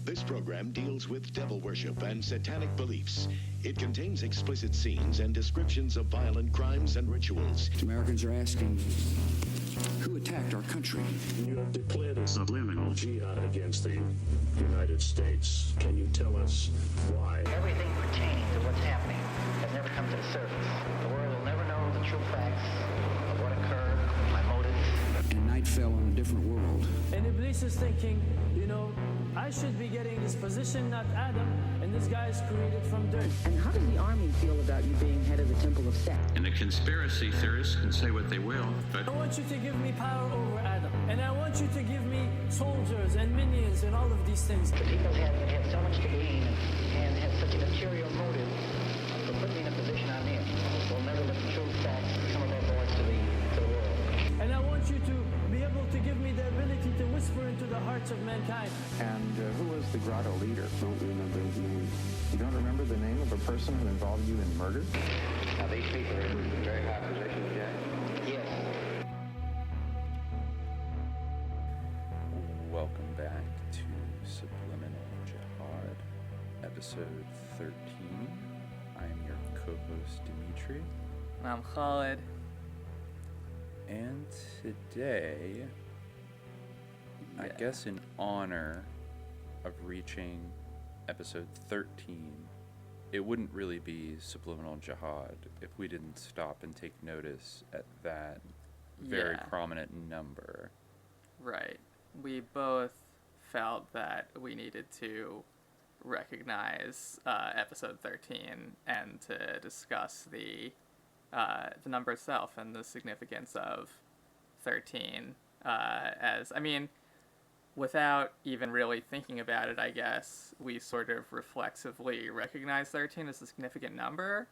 This program deals with devil worship and satanic beliefs. It contains explicit scenes and descriptions of violent crimes and rituals. Americans are asking, who attacked our country? You have declared a subliminal jihad against the United States. Can you tell us why? Everything pertaining to what's happening has never come to the surface. The world will never know the true facts of what occurred, my motives. And night fell on a different world. And Iblis is thinking, I should be getting this position, not Adam, and this guy is created from dirt. And how does the army feel about you being head of the Temple of Set? And the conspiracy theorists can say what they will, but I want you to give me power over Adam, and I want you to give me soldiers and minions and all of these things. The people have so much to gain and have such a material motive for putting me in a position I'm in. We'll never let the true facts come of our voice to the world. And I want you to be able to give me the ability to whisper into the hearts of mankind. And who was the grotto leader? Don't remember his name. You don't remember the name of a person who involved you in murder? Now these people are in very high positions, Jack. Yes. Welcome back to Subliminal Jihad, episode 13. I am your co-host, Dimitri. I'm Khalid. And today, I guess in honor of reaching episode 13, it wouldn't really be Subliminal Jihad if we didn't stop and take notice at that very prominent number. Right. We both felt that we needed to recognize episode 13 and to discuss the number itself and the significance of 13 without even really thinking about it, I guess we sort of reflexively recognize 13 as a significant number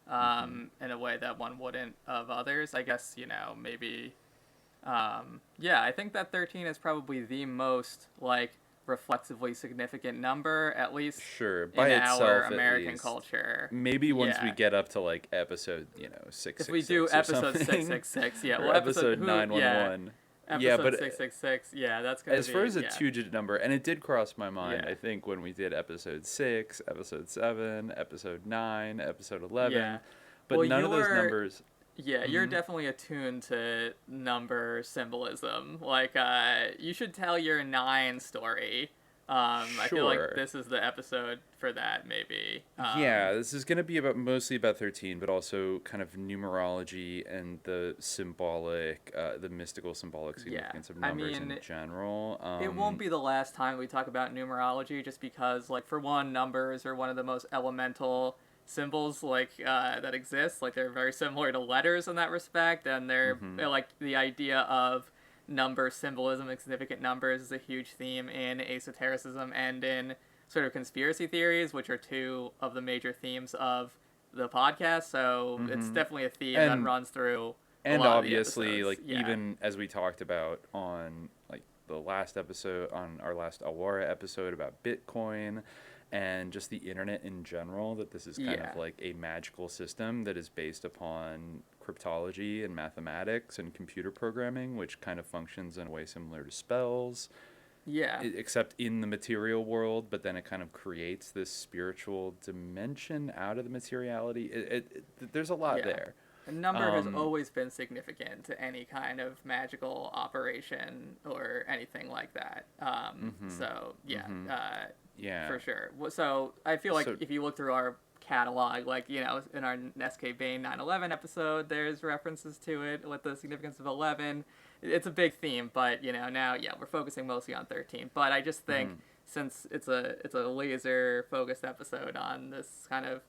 in a way that one wouldn't of others. I guess, maybe I think that 13 is probably the most reflexively significant number, at least by in itself, our American culture. Maybe once we get up to episode 666, if we do episode 666, episode 911. Episode 666, that's going to be... As far as a two-digit number, and it did cross my mind, I think, when we did episode 6, episode 7, episode 9, episode 11, but none of those numbers... Yeah, you're definitely attuned to number symbolism. You should tell your 9 story. I feel like this is the episode for that, maybe. This is going to be mostly about 13, but also kind of numerology and the symbolic, the mystical symbolic significance of numbers in general. It won't be the last time we talk about numerology, just because, for one, numbers are one of the most elemental symbols that exist. They're very similar to letters in that respect, and they're the idea of number symbolism and significant numbers is a huge theme in esotericism and in sort of conspiracy theories, which are two of the major themes of the podcast. So it's definitely a theme that runs through a lot obviously of the episodes. Even as we talked about on the last episode, on our last Awara episode about Bitcoin and just the internet in general, that this is kind of a magical system that is based upon cryptology and mathematics and computer programming, which kind of functions in a way similar to spells. Except in the material world, but then it kind of creates this spiritual dimension out of the materiality. There's a lot there. A number has always been significant to any kind of magical operation or anything like that. For sure. So I feel if you look through our catalog, in our SK Bain 9/11 episode, there's references to it with the significance of 11. It's a big theme, but now we're focusing mostly on 13. But I just think since it's a laser focused episode on this kind of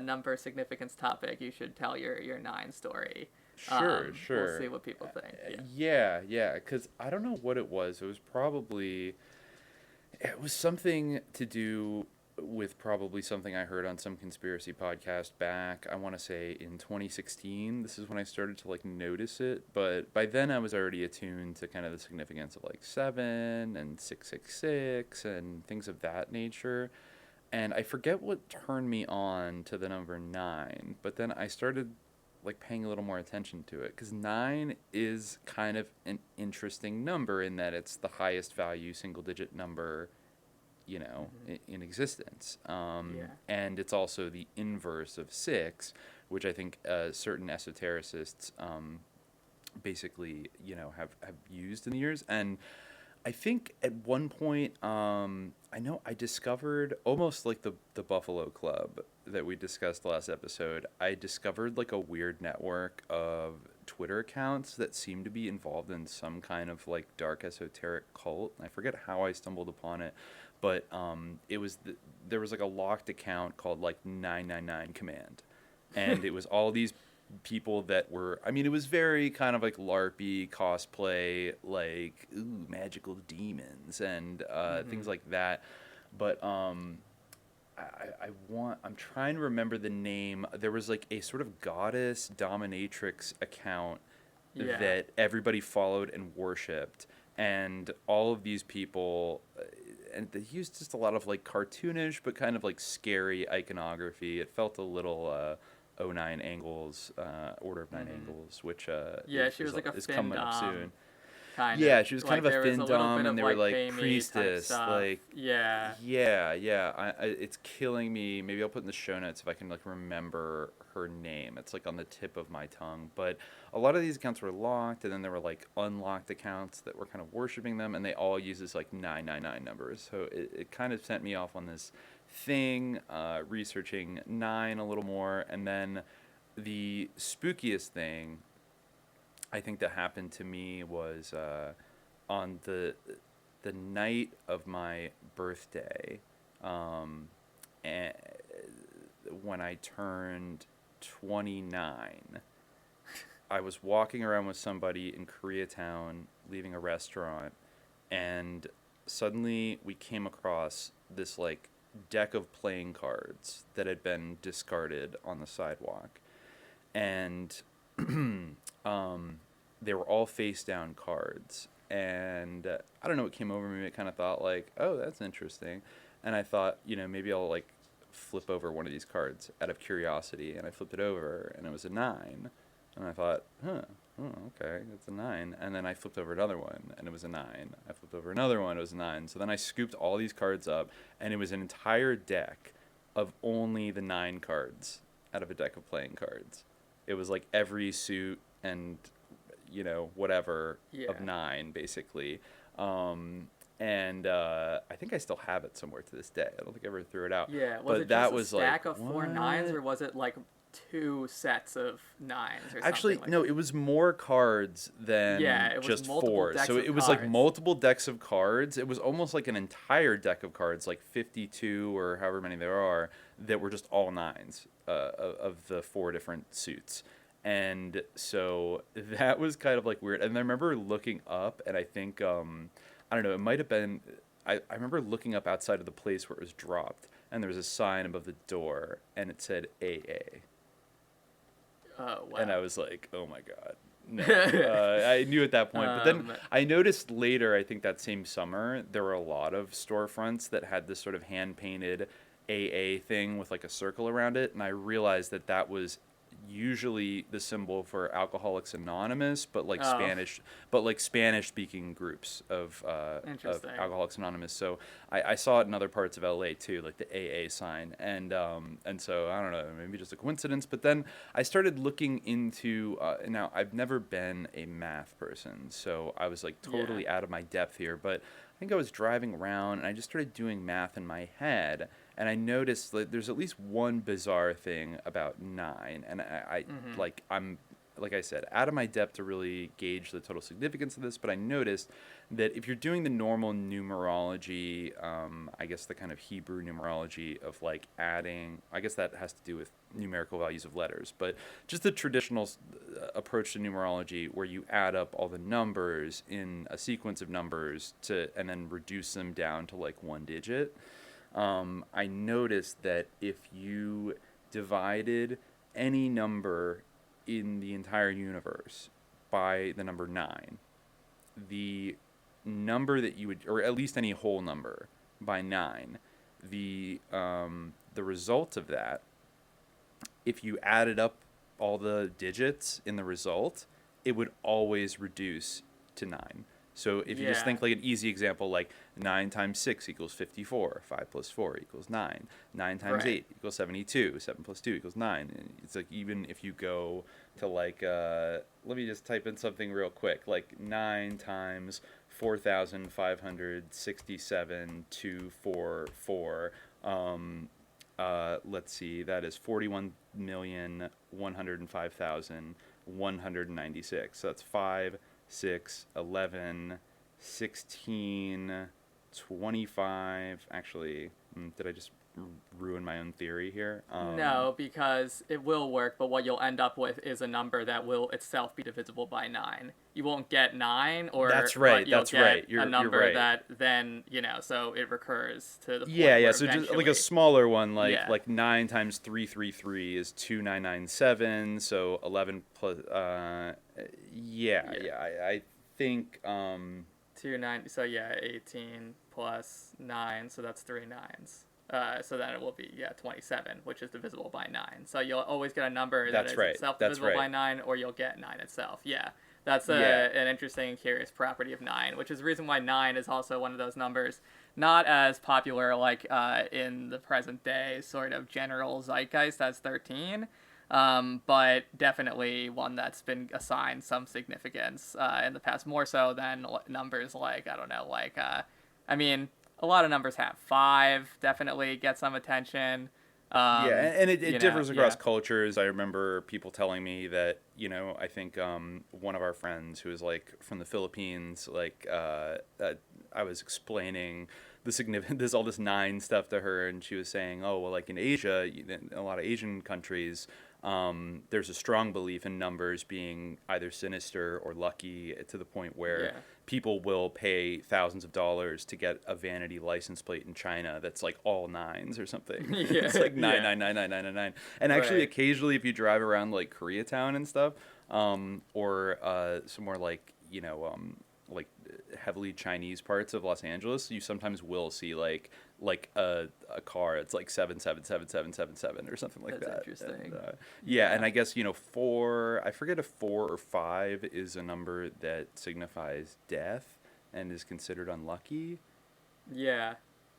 number significance topic, you should tell your 9 story. Sure. We'll see what people think. Because I don't know what it was. It was something to do with probably something I heard on some conspiracy podcast back, I want to say in 2016. This is when I started to notice it, but by then I was already attuned to kind of the significance of 7 and 666 and things of that nature. And I forget what turned me on to the number 9, but then I started paying a little more attention to it, because 9 is kind of an interesting number in that it's the highest value single digit number in existence. And it's also the inverse of 6, which I think certain esotericists basically, have used in the years. And I think at one point, I know I discovered, almost like the Buffalo Club that we discussed last episode, I discovered like a weird network of Twitter accounts that seem to be involved in some kind of like dark esoteric cult. I forget how I stumbled upon it, but there was like a locked account called like 999 Command, and it was all these people that were, I mean, it was very kind of like LARPy cosplay, like magical demons and things like that. But I'm trying to remember the name. There was like a sort of goddess dominatrix account that everybody followed and worshipped, and all of these people, and they used just a lot of like cartoonish but kind of like scary iconography. It felt a little 09 Angles, Order of 9 Angles, which she was like a is coming up soon. Kind yeah, of. she was kind of a findom, and they were like priestess, like yeah. It's killing me. Maybe I'll put in the show notes if I can like remember her name. It's like on the tip of my tongue. But a lot of these accounts were locked, and then there were like unlocked accounts that were kind of worshiping them, and they all use this like 999 numbers. So it kind of sent me off on this thing, researching 9 a little more, and then the spookiest thing I think that happened to me was on the night of my birthday, and when I turned 29. I was walking around with somebody in Koreatown, leaving a restaurant, and suddenly we came across this like deck of playing cards that had been discarded on the sidewalk, and they were all face down cards, and I don't know what came over me. I kind of thought like, oh, that's interesting, and I thought, maybe I'll like flip over one of these cards out of curiosity, and I flipped it over, and it was a 9, and I thought, okay, that's a 9, and then I flipped over another one, and it was a 9. I flipped over another one, it was a 9. So then I scooped all these cards up, and it was an entire deck of only the 9 cards out of a deck of playing cards. It was like every suit and whatever of 9 basically. And I think I still have it somewhere to this day. I don't think I ever threw it out. Yeah, but it that just was a stack like, of 4 9s, or was it like 2 sets of 9s or something? Actually, no, it was more cards than just 4. So it was like multiple decks of cards. It was almost like an entire deck of cards, like 52 or however many there are, that were just all 9s of the 4 different suits. And so that was kind of like weird. And I remember looking up, and I think, I don't know, it might have been, I remember looking up outside of the place where it was dropped, and there was a sign above the door, and it said AA. Oh, wow. And I was like, oh my God. No. I knew at that point. But then I noticed later, I think that same summer, there were a lot of storefronts that had this sort of hand-painted AA thing with like a circle around it, and I realized that that was usually the symbol for Alcoholics Anonymous, but like Spanish speaking groups of Alcoholics Anonymous. So I saw it in other parts of LA too, like the AA sign, and so I don't know, maybe just a coincidence. But then I started looking into now I've never been a math person, so I was like totally out of my depth here, but I think I was driving around and I just started doing math in my head. And I noticed that there's at least one bizarre thing about 9, and I'm like I said, out of my depth to really gauge the total significance of this, but I noticed that if you're doing the normal numerology, I guess the kind of Hebrew numerology of like adding, I guess that has to do with numerical values of letters, but just the traditional approach to numerology where you add up all the numbers in a sequence of numbers and then reduce them down to like one digit. I noticed that if you divided any number in the entire universe by the number 9, the number that you would, or at least any whole number by 9, the result of that, if you added up all the digits in the result, it would always reduce to 9. So if you just think like an easy example, like 9 times 6 equals 54, 5 plus 4 equals 9, 9 times 8 equals 72, 7 plus 2 equals 9. And it's like, even if you go to like, let me just type in something real quick, like 9 times 4,567, 244, let's see, that is 41,105,196. So that's 5, 6, 11, 16, 25. Actually, did I just ruin my own theory here? No, because it will work, but what you'll end up with is a number that will itself be divisible by 9. You won't get 9, or that's right. You'll get You're, a number you're right. that then, so it recurs to the point where so just like a smaller one, like 9 times 333 is 2997. So 11 plus I think 29. So 18 plus 9. So that's 3 9s. So then it will be 27, which is divisible by 9. So you'll always get a number that is itself divisible by 9, or you'll get 9 itself. Yeah, that's an interesting and curious property of 9, which is the reason why 9 is also one of those numbers not as popular like in the present day sort of general zeitgeist as 13. But definitely one that's been assigned some significance in the past, more so than numbers like, a lot of numbers have 5, definitely get some attention. And it differs across cultures. I remember people telling me that, I think one of our friends who was like from the Philippines, like I was explaining the significance, all this 9 stuff to her, and she was saying, oh, well, like in Asia, in a lot of Asian countries, there's a strong belief in numbers being either sinister or lucky, to the point where people will pay thousands of dollars to get a vanity license plate in China that's like all 9s or something. It's like 9999999. And actually, occasionally, if you drive around like Koreatown and stuff, or somewhere like like heavily Chinese parts of Los Angeles, you sometimes will see like a car. It's like 7777777 or something like that. That's interesting. And, and I guess 4. I forget if 4 or 5 is a number that signifies death and is considered unlucky. Yeah,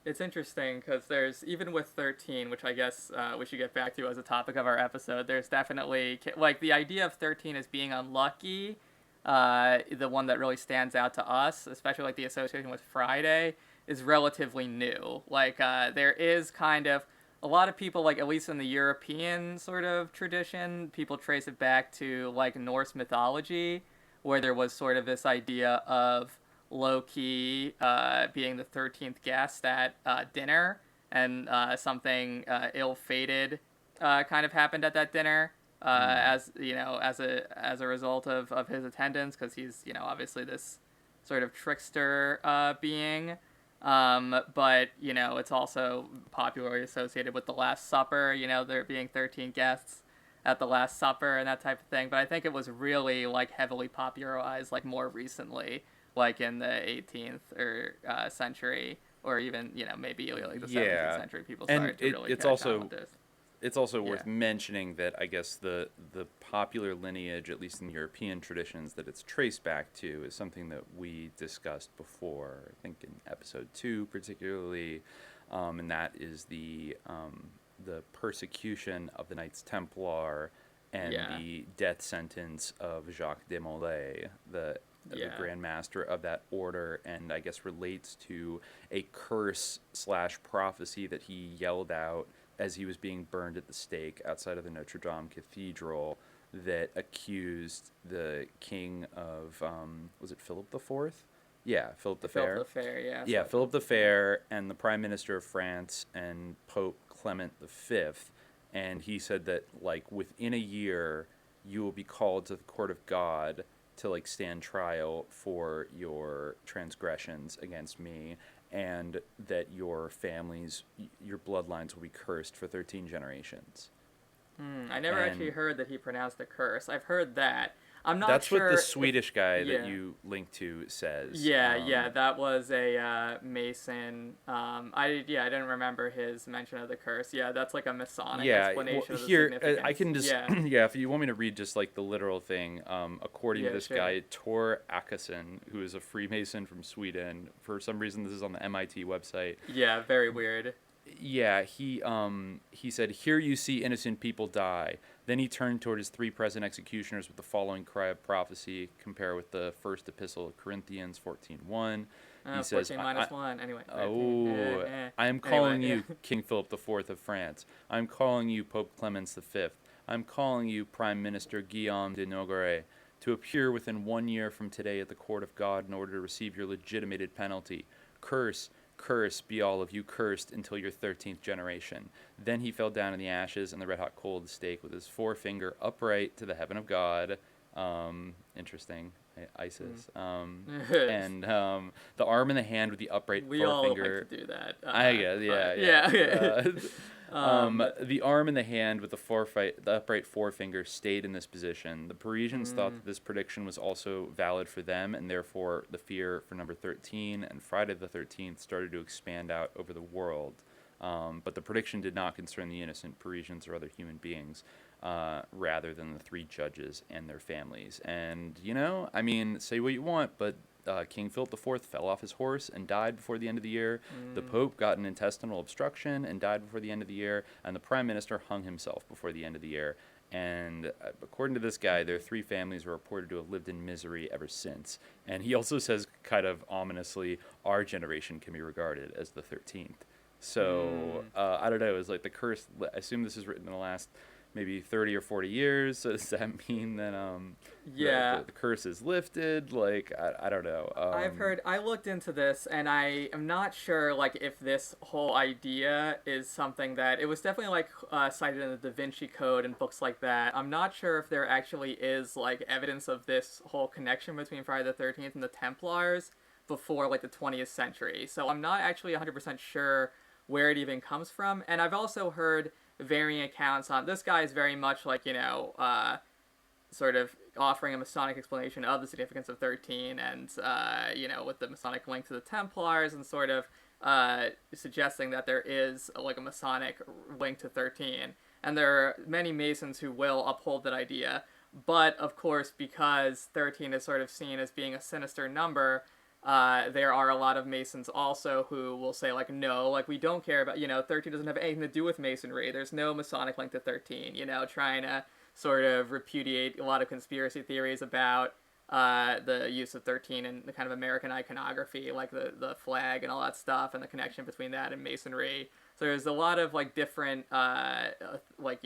it's interesting because there's, even with 13, which I guess we should get back to as a topic of our episode, there's definitely like the idea of 13 as being unlucky. The one that really stands out to us, especially like the association with Friday, is relatively new. Like there is kind of a lot of people, like at least in the European sort of tradition, people trace it back to like Norse mythology, where there was sort of this idea of Loki being the 13th guest at dinner, and something ill-fated kind of happened at that dinner. As a result of his attendance, because he's obviously this sort of trickster being, but it's also popularly associated with the Last Supper. There being 13 guests at the Last Supper and that type of thing. But I think it was really like heavily popularized like more recently, like in the 18th or century, or even maybe like the 17th century. People started to really catch on with this. It's also worth mentioning that I guess the popular lineage, at least in European traditions, that it's traced back to is something that we discussed before, I think in episode 2 particularly, and that is the persecution of the Knights Templar and the death sentence of Jacques de Molay, the Grand Master of that order, and I guess relates to a curse/prophecy that he yelled out as he was being burned at the stake outside of the Notre Dame Cathedral, that accused the king of, was it Philip IV? Yeah, Philip the Fair. Philip the Fair, yeah. Yeah, Philip the Fair and the Prime Minister of France and Pope Clement V. And he said that, like, within a year, you will be called to the court of God to, like, stand trial for your transgressions against me, and that your families, your bloodlines will be cursed for 13 generations. I never actually heard that he pronounced a curse. I've heard that. I'm not That's sure. That's what the Swedish guy yeah. that you linked to says. Yeah, that was a Mason. I didn't remember his mention of the curse. Yeah, that's like a Masonic explanation of the significance. I can just if you want me to read just like the literal thing, according to this guy Tor Akason, who is a Freemason from Sweden. For some reason, this is on the MIT website. Yeah, very weird. Yeah, he said, "Here you see innocent people die." Then he turned toward his 3 present executioners with the following cry of prophecy. Compare with the first epistle of Corinthians 14:1. He says, 14 minus 1. Anyway. I am calling you King Philip IV of France. I am calling you Pope Clemens V. I am calling you Prime Minister Guillaume de Nogaret to appear within 1 year from today at the court of God in order to receive your legitimated penalty. Curse be all of you cursed until your 13th generation. Then he fell down in the ashes and the red-hot coal of the stake with his forefinger upright to the heaven of God. Interesting. ISIS. And the arm in the hand with the upright forefinger. We all like to do that. I guess, yeah. The arm in the hand with the upright forefinger stayed in this position. The Parisians thought that this prediction was also valid for them, and therefore the fear for number 13 and Friday the 13th started to expand out over the world. But the prediction did not concern the innocent Parisians or other human beings, rather than the 3 judges and their families. And, I mean, say what you want, but King Philip IV fell off his horse and died before the end of the year. The Pope got an intestinal obstruction and died before the end of the year. And the Prime Minister hung himself before the end of the year. And according to this guy, their 3 families were reported to have lived in misery ever since. And he also says, kind of ominously, our generation can be regarded as the 13th. So, I don't know, it's like the curse, I assume this is written in the last maybe 30 or 40 years, so does that mean that the curse is lifted? Like, I don't know. I looked into this, and I am not sure, like, if this whole idea is something that, it was definitely, like, cited in the Da Vinci Code and books like that. I'm not sure if there actually is, like, evidence of this whole connection between Friday the 13th and the Templars before, like, the 20th century. So I'm not actually 100% sure where it even comes from. And I've also heard varying accounts on, this guy is very much like, sort of offering a Masonic explanation of the significance of 13 and, with the Masonic link to the Templars and sort of suggesting that there is like a Masonic link to 13. And there are many Masons who will uphold that idea. But, of course, because 13 is sort of seen as being a sinister number, there are a lot of Masons also who will say, like, no, like, we don't care about, 13 doesn't have anything to do with Masonry. There's no Masonic link to 13, trying to sort of repudiate a lot of conspiracy theories about the use of 13 and the kind of American iconography, like the flag and all that stuff, and the connection between that and Masonry. So there's a lot of, like, different,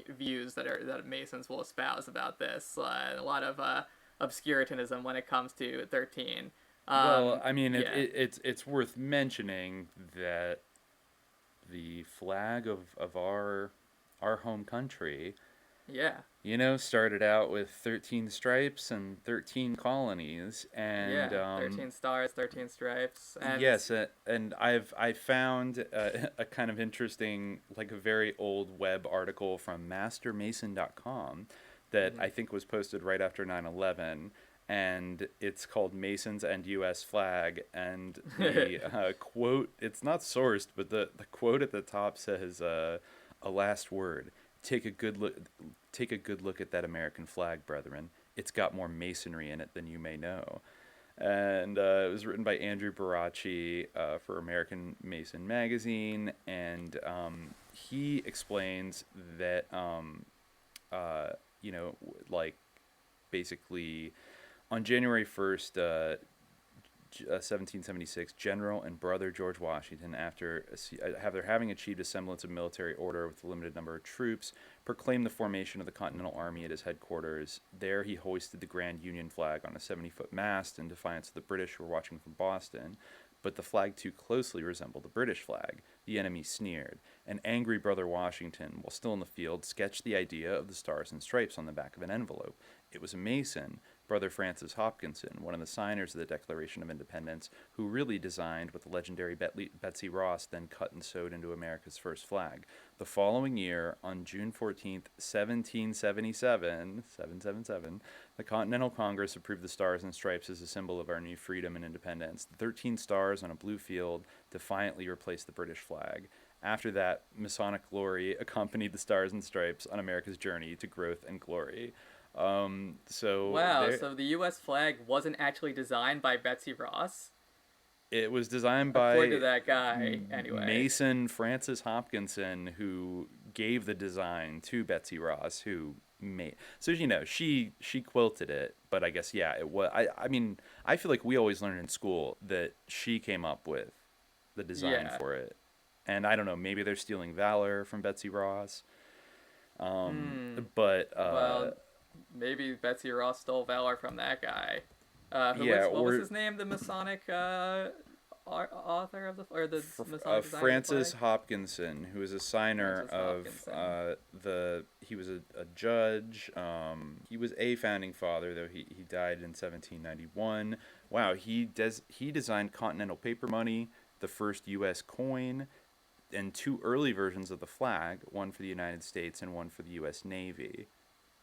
views that Masons will espouse about this. A lot of obscurantism when it comes to 13. Well, I mean, it's worth mentioning that the flag of our home country, started out with 13 stripes and 13 colonies, and 13 stars, 13 stripes. And yes, and I found a kind of interesting, like a very old web article from mastermason.com that I think was posted right after 9/11. And it's called Masons and U.S. Flag, and the quote, it's not sourced, but the quote at the top says, a last word, take a good look at that American flag, brethren. It's got more Masonry in it than you may know. And it was written by Andrew Baracci for American Mason magazine, and he explains that, basically, on January 1st, 1776, General and Brother George Washington, after having achieved a semblance of military order with a limited number of troops, proclaimed the formation of the Continental Army at his headquarters. There he hoisted the Grand Union flag on a 70-foot mast in defiance of the British who were watching from Boston. But the flag too closely resembled the British flag. The enemy sneered. An angry Brother Washington, while still in the field, sketched the idea of the stars and stripes on the back of an envelope. It was a Mason brother Francis Hopkinson, one of the signers of the Declaration of Independence, who really designed what the legendary Betsy Ross then cut and sewed into America's first flag. The following year, on June 14th, 777, the Continental Congress approved the Stars and Stripes as a symbol of our new freedom and independence. The 13 stars on a blue field defiantly replaced the British flag. After that, Masonic glory accompanied the Stars and Stripes on America's journey to growth and glory. Wow, so the U.S. flag wasn't actually designed by Betsy Ross? It was designed by... According to that guy, anyway. Mason Francis Hopkinson, who gave the design to Betsy Ross, who made... So, she quilted it, but I guess, it was... I mean, I feel like we always learned in school that she came up with the design for it. And I don't know, maybe they're stealing valor from Betsy Ross. But... well, maybe Betsy Ross stole valor from that guy. What was his name? The Masonic author of the Masonic Francis Hopkinson, who was a signer he was a judge. He was a founding father, though he died in 1791. Wow, he designed Continental paper money, the first U.S. coin, and two early versions of the flag, one for the United States and one for the U.S. Navy.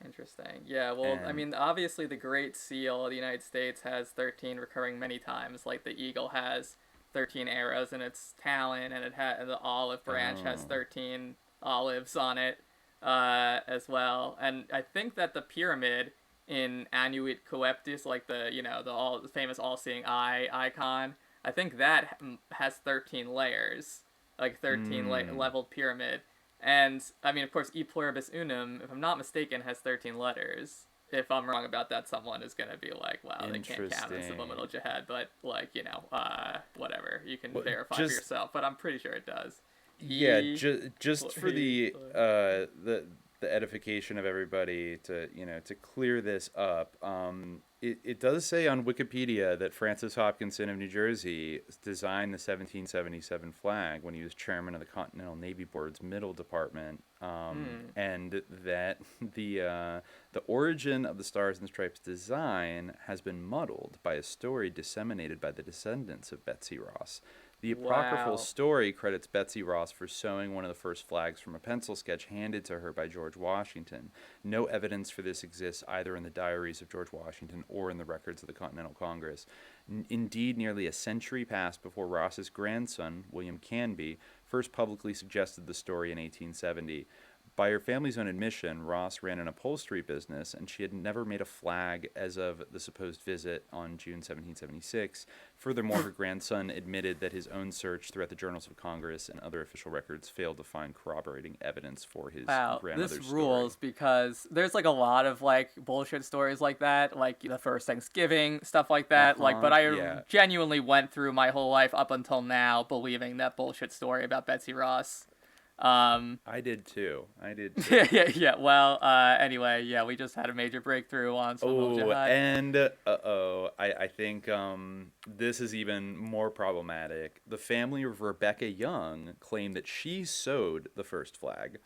Interesting. Yeah, well, I mean, obviously the Great Seal of the United States has 13 recurring many times. Like the eagle has 13 arrows in its talon, and and the olive branch has 13 olives on it as well. And I think that the pyramid in Anuit Coeptis, like the the famous all-seeing eye icon, I think that has 13 layers, like 13 leveled pyramid. And, I mean, of course, E pluribus unum, if I'm not mistaken, has 13 letters. If I'm wrong about that, someone is going to be like, wow, they can't count as subliminal jihad. But, whatever. You can verify for yourself. But I'm pretty sure it does. Yeah, just for the edification of everybody to clear this up. It does say on Wikipedia that Francis Hopkinson of New Jersey designed the 1777 flag when he was chairman of the Continental Navy Board's Middle Department, and that the origin of the Stars and Stripes design has been muddled by a story disseminated by the descendants of Betsy Ross. The apocryphal story credits Betsy Ross for sewing one of the first flags from a pencil sketch handed to her by George Washington. No evidence for this exists either in the diaries of George Washington or in the records of the Continental Congress. Indeed, nearly a century passed before Ross's grandson, William Canby, first publicly suggested the story in 1870. By her family's own admission, Ross ran an upholstery business, and she had never made a flag as of the supposed visit on June 1776. Furthermore, her grandson admitted that his own search throughout the journals of Congress and other official records failed to find corroborating evidence for his grandmother's this rules story. Because there's like a lot of like bullshit stories like that, like the first Thanksgiving, stuff like that. But I genuinely went through my whole life up until now believing that bullshit story about Betsy Ross. I did too. Yeah. Well, anyway, we just had a major breakthrough on subliminal jihad. And I think this is even more problematic. The family of Rebecca Young claimed that she sewed the first flag.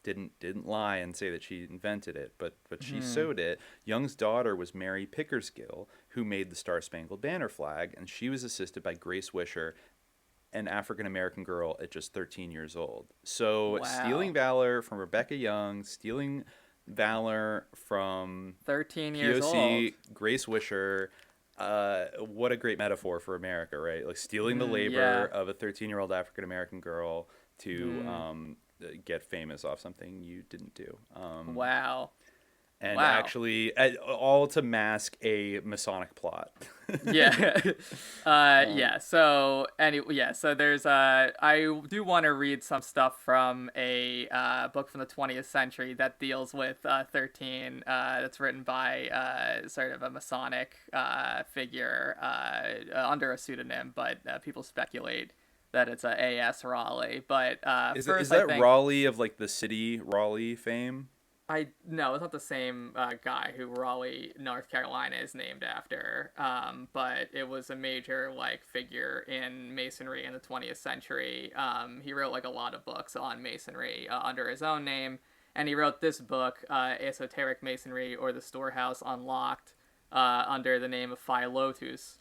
Didn't lie and say that she invented it, but she sewed it. Young's daughter was Mary Pickersgill, who made the Star-Spangled Banner flag, and she was assisted by Grace Wisher, an African-American girl at just 13 years old. So stealing valor from Rebecca Young, stealing valor from 13 years POC, old. Grace Wisher. What a great metaphor for America, right? Like stealing the labor of a 13-year-old African-American girl to get famous off something you didn't do. Wow. And actually, all to mask a Masonic plot. So anyway, so there's I do want to read some stuff from a book from the 20th century that deals with 13. That's written by sort of a Masonic figure under a pseudonym, but people speculate that it's a A.S. Raleigh. But is that Raleigh of like the city Raleigh fame? No, it's not the same guy who Raleigh, North Carolina is named after, but it was a major figure in Masonry in the 20th century. He wrote a lot of books on Masonry under his own name, and he wrote this book, Esoteric Masonry or the Storehouse Unlocked, under the name of Philotus,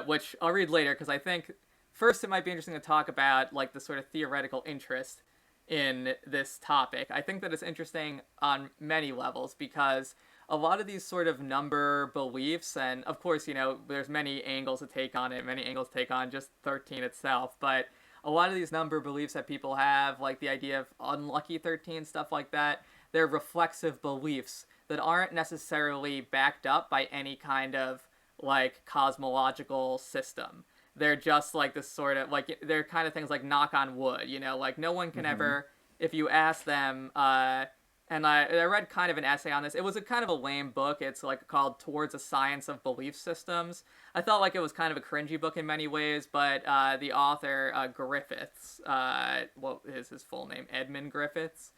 which I'll read later because I think first it might be interesting to talk about like the sort of theoretical interest in this topic. I think that it's interesting on many levels because a lot of these sort of number beliefs, and of course, there's many angles to take on it, many angles to take on just 13 itself, but a lot of these number beliefs that people have, like the idea of unlucky 13, stuff like that, they're reflexive beliefs that aren't necessarily backed up by any kind of like cosmological system. They're just like this sort of like they're kind of things like knock on wood, like no one can ever, if you ask them, and I read kind of an essay on this. It was a kind of a lame book. It's like called Towards a Science of Belief Systems. I felt like it was kind of a cringy book in many ways, but the author, Griffiths, what is his full name? Edmund Griffiths.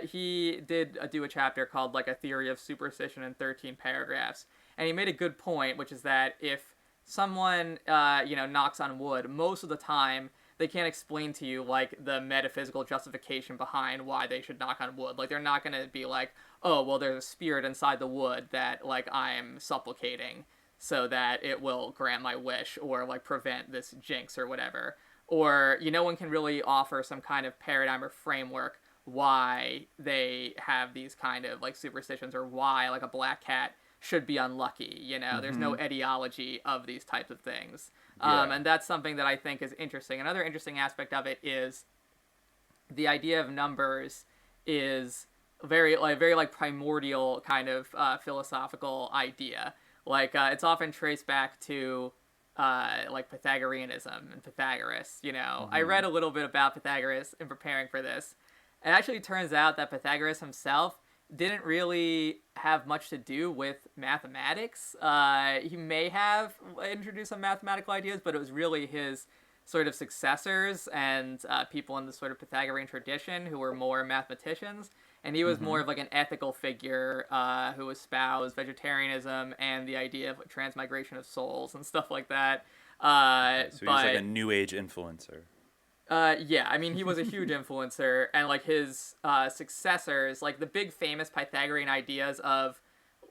He did do a chapter called like A Theory of Superstition in 13 paragraphs. And he made a good point, which is that if someone, knocks on wood, most of the time, they can't explain to you, like, the metaphysical justification behind why they should knock on wood. Like, they're not going to be like, oh, well, there's a spirit inside the wood that, like, I'm supplicating so that it will grant my wish or, like, prevent this jinx or whatever. Or, no one can really offer some kind of paradigm or framework why they have these kind of, like, superstitions or why, like, a black cat should be unlucky, There's no etiology of these types of things. And that's something that I think is interesting. Another interesting aspect of it is the idea of numbers is very primordial kind of philosophical idea. Like, it's often traced back to like Pythagoreanism and Pythagoras, I read a little bit about Pythagoras in preparing for this. It actually turns out that Pythagoras himself didn't really have much to do with mathematics. He may have introduced some mathematical ideas, but it was really his sort of successors and people in the sort of Pythagorean tradition who were more mathematicians. And he was more of like an ethical figure who espoused vegetarianism and the idea of transmigration of souls and stuff like that. So he's like a New Age influencer. Yeah, I mean, he was a huge influencer, and, like, his successors, like, the big famous Pythagorean ideas of,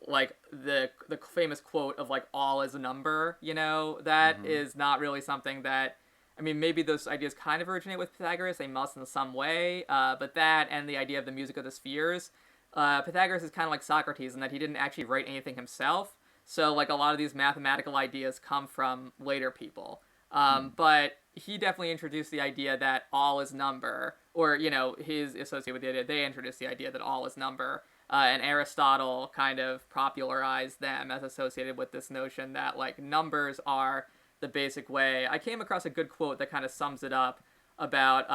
like, the famous quote of, like, all is a number, that is not really something that, I mean, maybe those ideas kind of originate with Pythagoras, they must in some way, but that and the idea of the music of the spheres, Pythagoras is kind of like Socrates in that he didn't actually write anything himself, so, like, a lot of these mathematical ideas come from later people. But he definitely introduced the idea that all is number, or, his associated with the idea, they introduced the idea that all is number, and Aristotle kind of popularized them as associated with this notion that, like, numbers are the basic way. I came across a good quote that kind of sums it up about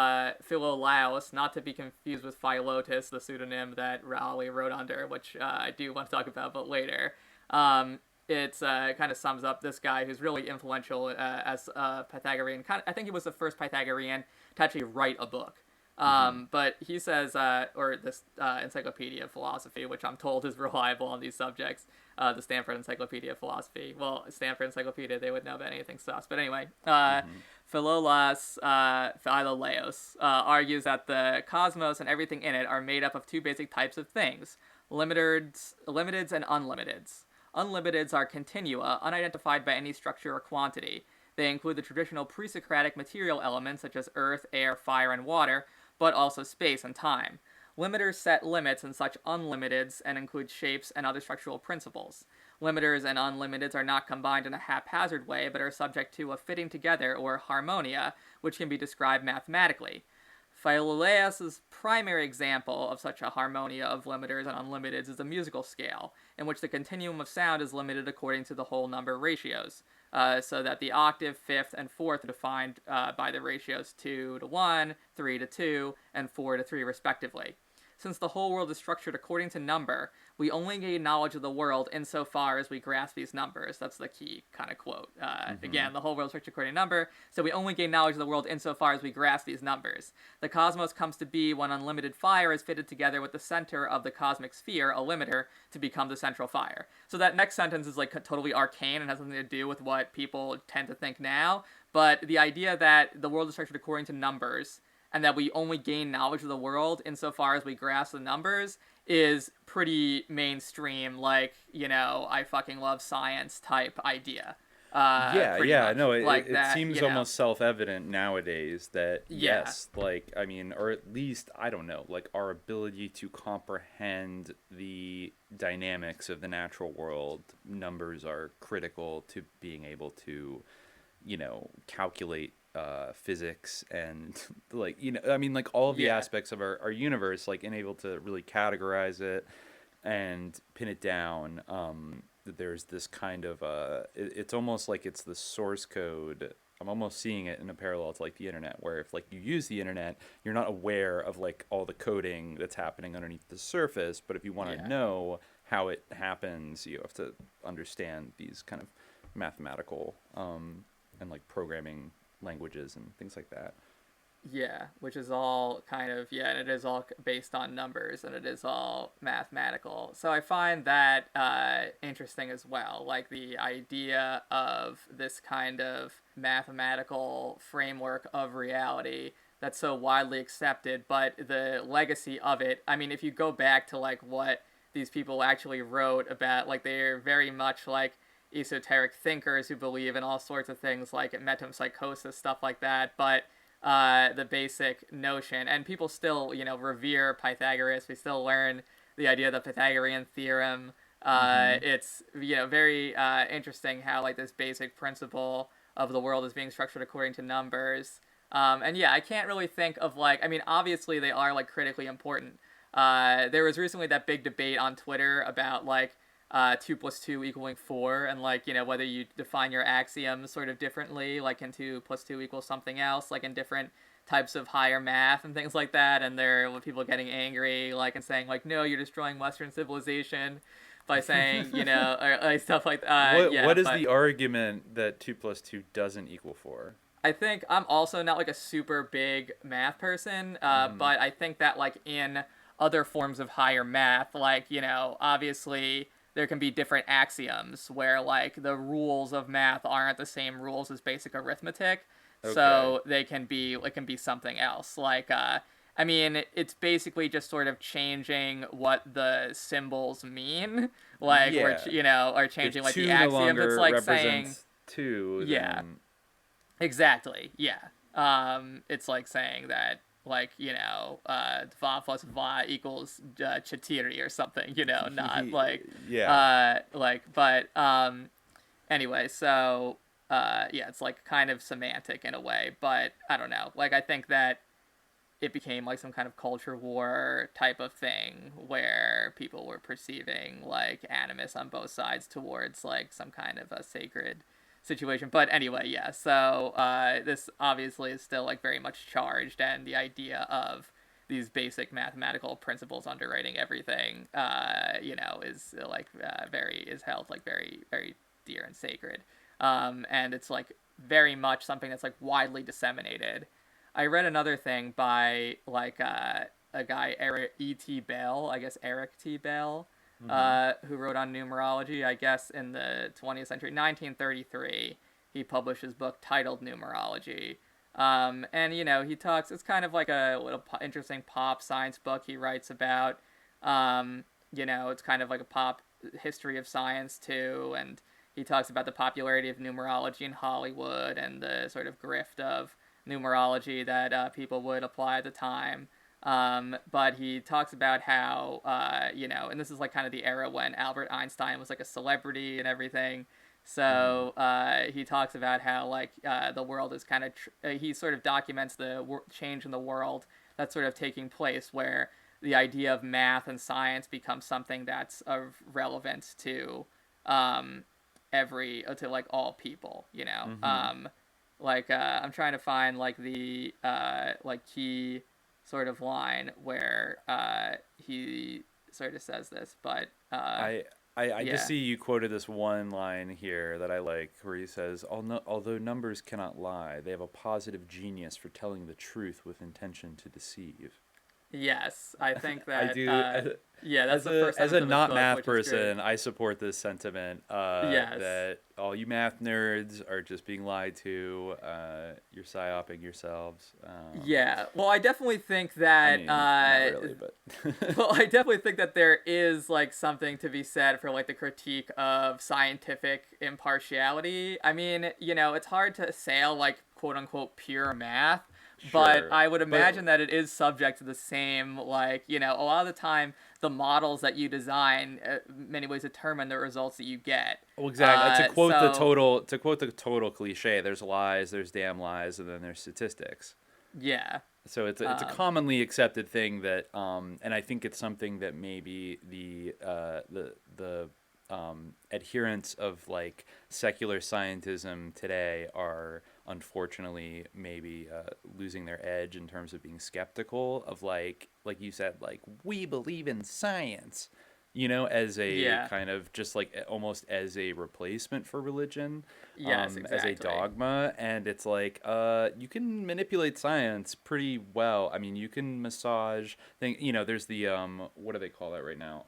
Philolaus, not to be confused with Philotus, the pseudonym that Raleigh wrote under, which I do want to talk about, but later. It's kind of sums up this guy who's really influential as a Pythagorean. I think he was the first Pythagorean to actually write a book. But he says, or this Encyclopedia of Philosophy, which I'm told is reliable on these subjects, the Stanford Encyclopedia of Philosophy. Well, Stanford Encyclopedia, they would know about anything sus. But anyway, Philolaus argues that the cosmos and everything in it are made up of two basic types of things, limiteds and unlimiteds. Unlimiteds are continua, unidentified by any structure or quantity. They include the traditional pre-Socratic material elements such as earth, air, fire, and water, but also space and time. Limiters set limits in such unlimiteds and include shapes and other structural principles. Limiters and unlimiteds are not combined in a haphazard way, but are subject to a fitting together or harmonia, which can be described mathematically. Philolaus's primary example of such a harmonia of limiters and unlimiteds is the musical scale, in which the continuum of sound is limited according to the whole number ratios, so that the octave, fifth, and fourth are defined by the ratios 2 to 1, 3 to 2, and 4 to 3 respectively. Since the whole world is structured according to number, we only gain knowledge of the world insofar as we grasp these numbers. That's the key kind of quote. Again, the whole world is structured according to number, so we only gain knowledge of the world insofar as we grasp these numbers. The cosmos comes to be when unlimited fire is fitted together with the center of the cosmic sphere, a limiter, to become the central fire. So that next sentence is like totally arcane and has nothing to do with what people tend to think now, but the idea that the world is structured according to numbers, and that we only gain knowledge of the world insofar as we grasp the numbers is pretty mainstream, like, you know, I fucking love science type idea. No, like it that, seems you know? almost self-evident nowadays that Yeah. yes, like, I mean, or at least, I don't know, like our ability to comprehend the dynamics of the natural world, numbers are critical to being able to, you know, calculate physics and like, you know, I mean, like all of the aspects of our universe, like, and able to really categorize it and pin it down. There's this kind of it's almost like it's the source code. I'm almost seeing it in a parallel to like the internet, where if like you use the internet, you're not aware of like all the coding that's happening underneath the surface, but if you want to know how it happens, you have to understand these kind of mathematical and like programming languages and things like that. Yeah, which is all kind of, and it is all based on numbers, and it is all mathematical. So I find that interesting as well, like the idea of this kind of mathematical framework of reality that's so widely accepted, but the legacy of it, I mean, if you go back to like what these people actually wrote about, like they're very much like esoteric thinkers who believe in all sorts of things like metempsychosis, stuff like that, but the basic notion, and people still, you know, revere Pythagoras. We still learn the idea of the Pythagorean theorem. It's, you know, very interesting how like this basic principle of the world is being structured according to numbers. And I can't really think of like, I mean, obviously they are like critically important. There was recently that big debate on Twitter about like 2 + 2 = 4, and like, you know, whether you define your axioms sort of differently, like in 2 + 2 = something else, like in different types of higher math and things like that. And there were people getting angry, like, and saying like, no, you're destroying Western civilization by saying, you know, or like stuff like that. What is the argument that 2 + 2 doesn't equal 4? I think I'm also not like a super big math person, but I think that like in other forms of higher math, like, you know, obviously there can be different axioms where like the rules of math aren't the same rules as basic arithmetic. Okay. So it can be something else. Like, I mean, it's basically just sort of changing what the symbols mean. Like, or, you know, or changing like the axiom. It's like saying 2. Exactly. Yeah. It's like saying that, like, you know, 2 + 2 equals 4 or something, you know, not like, anyway, so, it's like kind of semantic in a way, but I don't know, like, I think that it became like some kind of culture war type of thing where people were perceiving like animus on both sides towards like some kind of a sacred situation. But anyway, so this obviously is still like very much charged, and the idea of these basic mathematical principles underwriting everything, you know, is like is held like very, very dear and sacred, and it's like very much something that's like widely disseminated. I read another thing by like a guy, Eric T. Bell, who wrote on numerology, I guess, in the 20th century, 1933. He published his book titled Numerology. And, you know, he talks, it's kind of like a little interesting pop science book he writes about. You know, it's kind of like a pop history of science, too. And he talks about the popularity of numerology in Hollywood and the sort of grift of numerology that people would apply at the time. But he talks about how, you know, and this is like kind of the era when Albert Einstein was like a celebrity and everything. So he talks about how like the world is kind of, he sort of documents the change in the world that's sort of taking place, where the idea of math and science becomes something that's of relevance to to like all people, you know. Like I'm trying to find like the like key sort of line where he sort of says this, but I just see you quoted this one line here that I like, where he says, although numbers cannot lie, they have a positive genius for telling the truth with intention to deceive. Yes, I think that. I do. Yeah, that's as the first as a sentence of not his book, math which is great. person, I support this sentiment Yes. that all you math nerds are just being lied to. You're psyoping yourselves. Yeah, well, I definitely think that. I mean, not really, but Well, I definitely think that there is like something to be said for like the critique of scientific impartiality. I mean, it's hard to assail like quote unquote pure math, but Sure, I would but- imagine that it is subject to the same like, a lot of the time the models that you design in many ways determine the results that you get. Well, exactly. To quote the so- total cliche, there's lies, there's damn lies, and then there's statistics. Yeah. So it's a commonly accepted thing that, and I think it's something that maybe the adherents of like secular scientism today are unfortunately maybe losing their edge in terms of being skeptical of like you said, like we believe in science, as a kind of just like almost as a replacement for religion, Yes, exactly. as a dogma. And it's like, you can manipulate science pretty well. I mean, you can massage there's the, what do they call that right now?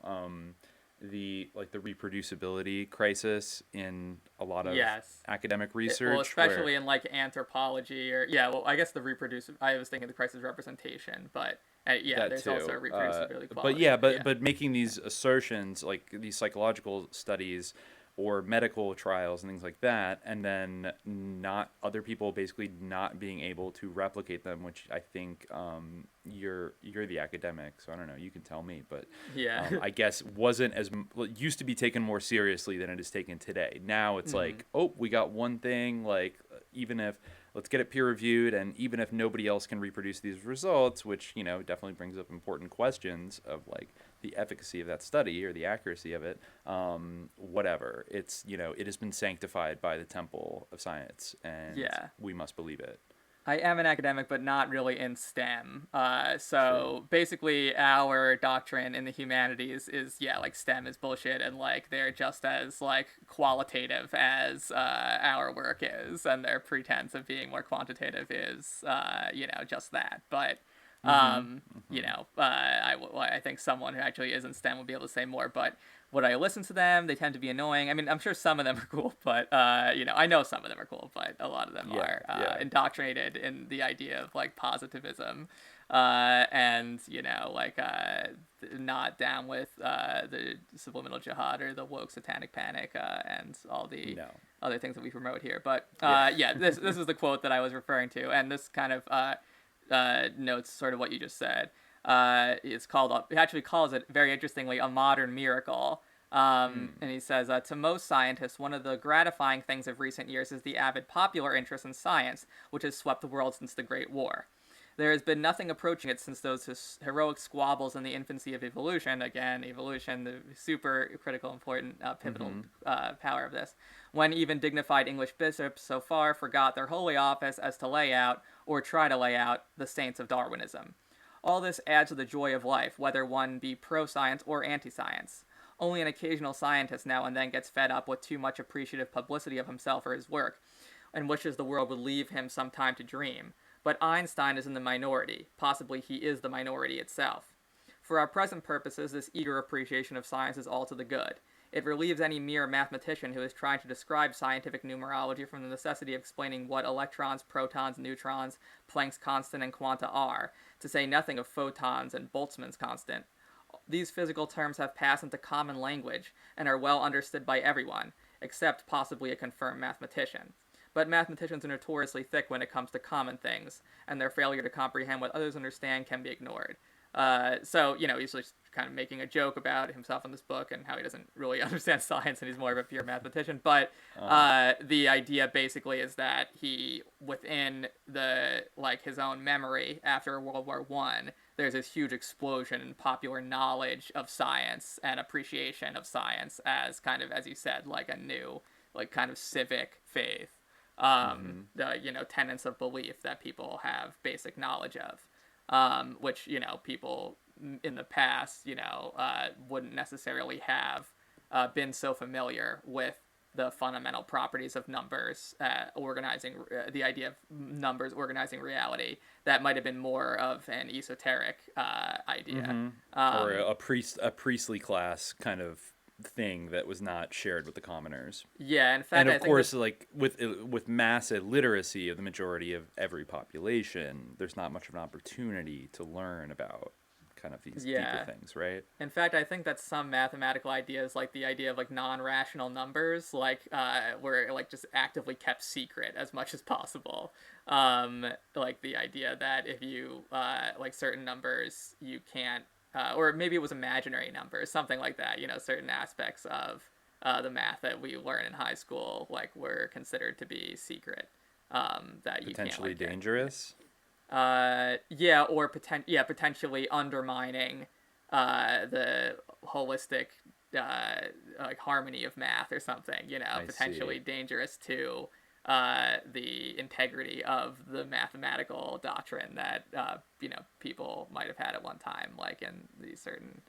The reproducibility crisis in a lot of academic research. Well, especially in like anthropology I guess I was thinking the crisis of representation, but there's too. also reproducibility quality. But making these assertions, like these psychological studies or medical trials and things like that, and then not other people basically not being able to replicate them, which I think you're the academic, so I don't know, you can tell me, but I guess wasn't used to be taken more seriously than it is taken today. Now it's like, oh, we got one thing, like even if let's get it peer reviewed, and even if nobody else can reproduce these results, which definitely brings up important questions of like the efficacy of that study or the accuracy of it, whatever, it's it has been sanctified by the temple of science, and we must believe it. I am an academic, but not really in STEM. So basically our doctrine in the humanities is, like STEM is bullshit, and like they're just as like qualitative as our work is, and their pretense of being more quantitative is, just that. But I think someone who actually is in STEM would be able to say more, but would I listen to them? They tend to be annoying. I mean, I'm sure some of them are cool, but, I know some of them are cool, but a lot of them are indoctrinated in the idea of, like, positivism, and, not down with the subliminal jihad or the woke satanic panic, and all the other things that we promote here. But, this is the quote that I was referring to, and this kind of notes sort of what you just said. It actually calls it, very interestingly, a modern miracle. And he says, to most scientists, one of the gratifying things of recent years is the avid popular interest in science, which has swept the world since the Great War. There has been nothing approaching it since those heroic squabbles in the infancy of evolution. Again, evolution, the super critical, important, pivotal power of this. When even dignified English bishops so far forgot their holy office as to lay out, or try to lay out, the saints of Darwinism. All this adds to the joy of life, whether one be pro-science or anti-science. Only an occasional scientist now and then gets fed up with too much appreciative publicity of himself or his work, and wishes the world would leave him some time to dream. But Einstein is in the minority. Possibly he is the minority itself. For our present purposes, this eager appreciation of science is all to the good. It relieves any mere mathematician who is trying to describe scientific numerology from the necessity of explaining what electrons, protons, neutrons, Planck's constant, and quanta are, to say nothing of photons and Boltzmann's constant. These physical terms have passed into common language and are well understood by everyone, except possibly a confirmed mathematician. But mathematicians are notoriously thick when it comes to common things, and their failure to comprehend what others understand can be ignored. So, he's just kind of making a joke about himself in this book and how he doesn't really understand science and he's more of a pure mathematician. But the idea basically is that he, within his own memory after World War I, there's this huge explosion in popular knowledge of science and appreciation of science as kind of, as you said, like a new, like kind of civic faith. The, tenets of belief that people have basic knowledge of. Which, people in the past, wouldn't necessarily have been so familiar with the fundamental properties of numbers organizing the idea of numbers organizing reality. That might have been more of an esoteric idea, or a priestly class kind of thing that was not shared with the commoners. Yeah, in fact, and I of think course, like with mass illiteracy of the majority of every population, there's not much of an opportunity to learn about kind of these deeper things, right? In fact, I think that some mathematical ideas, like the idea of like non-rational numbers, like were like just actively kept secret as much as possible. Like the idea that if you like certain numbers, you can't, or maybe it was imaginary numbers, something like that. You know, certain aspects of the math that we learn in high school, like were considered to be secret. That you potentially can't, like, dangerous. Or potentially undermining the holistic like harmony of math or something, you know, potentially dangerous to the integrity of the mathematical doctrine that you know, people might have had at one time, like in these certain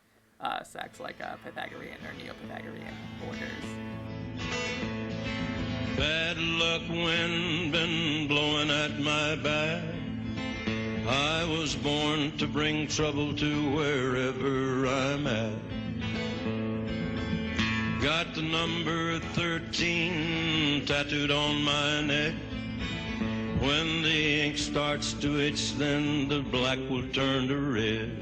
sects like Pythagorean or Neo-Pythagorean orders. Bad luck wind been blowing at my back. I was born to bring trouble to wherever I'm at. Got the number 13 tattooed on my neck. When the ink starts to itch, then the black will turn to red.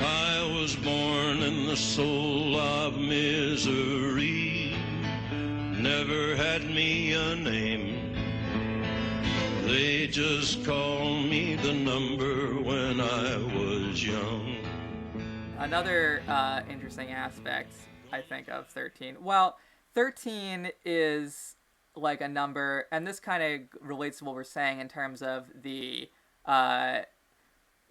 I was born in the soul of misery. Never had me a name. They just called me the number when I was young. Another interesting aspect, I think, of 13. Well, 13 is like a number, and this kind of relates to what we're saying in terms of the,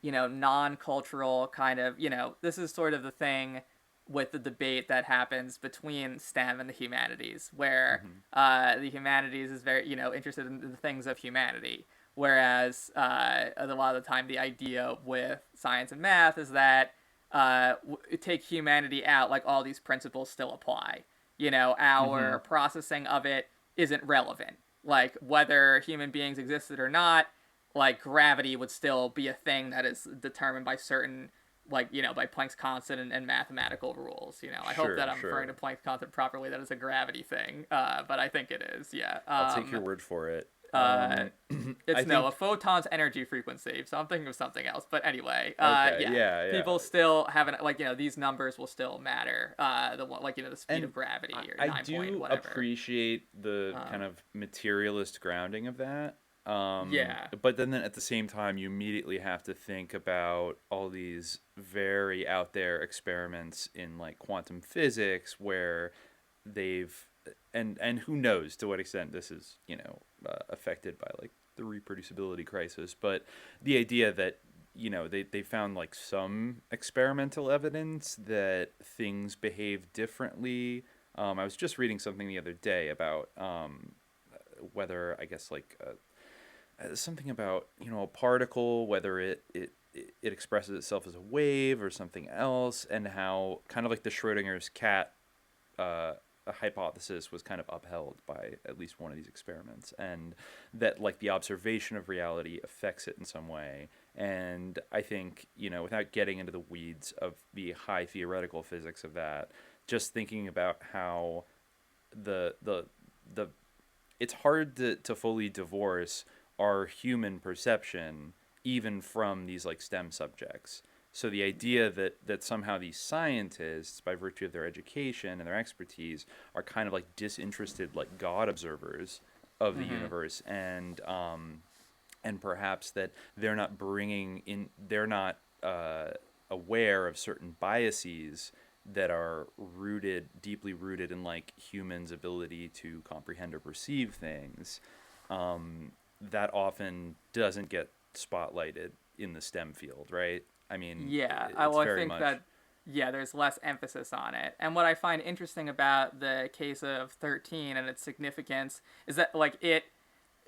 you know, non-cultural kind of, you know, this is sort of the thing with the debate that happens between STEM and the humanities, where the humanities is very, you know, interested in the things of humanity, whereas a lot of the time the idea with science and math is that take humanity out, like all these principles still apply. You know, our processing of it isn't relevant. Like whether human beings existed or not, like gravity would still be a thing that is determined by certain, like, you know, by Planck's constant and mathematical rules. You know, I hope that I'm referring to Planck's constant properly. That is a gravity thing, but I think it is. Yeah. I'll take your word for it. It's a photon's energy frequency, so I'm thinking of something else. But anyway, people still haven't, like, you know, these numbers will still matter. The one, like, you know, the speed of gravity or 9 I do whatever. Appreciate the kind of materialist grounding of that. But then at the same time, you immediately have to think about all these very out there experiments in like quantum physics where they've and who knows to what extent this is, you know, affected by like the reproducibility crisis, but the idea that, you know, they found like some experimental evidence that things behave differently. I was just reading something the other day about whether, I guess, like something about, you know, a particle, whether it expresses itself as a wave or something else, and how kind of like the Schrodinger's cat a hypothesis was kind of upheld by at least one of these experiments, and that like the observation of reality affects it in some way. And I think, you know, without getting into the weeds of the high theoretical physics of that, just thinking about how the it's hard to fully divorce our human perception even from these like STEM subjects. So the idea that somehow these scientists, by virtue of their education and their expertise, are kind of like disinterested, like God observers of the universe, and perhaps that they're not aware of certain biases that are deeply rooted in like humans' ability to comprehend or perceive things, that often doesn't get spotlighted in the STEM field, right? I mean, I think that there's less emphasis on it. And what I find interesting about the case of 13 and its significance is that like it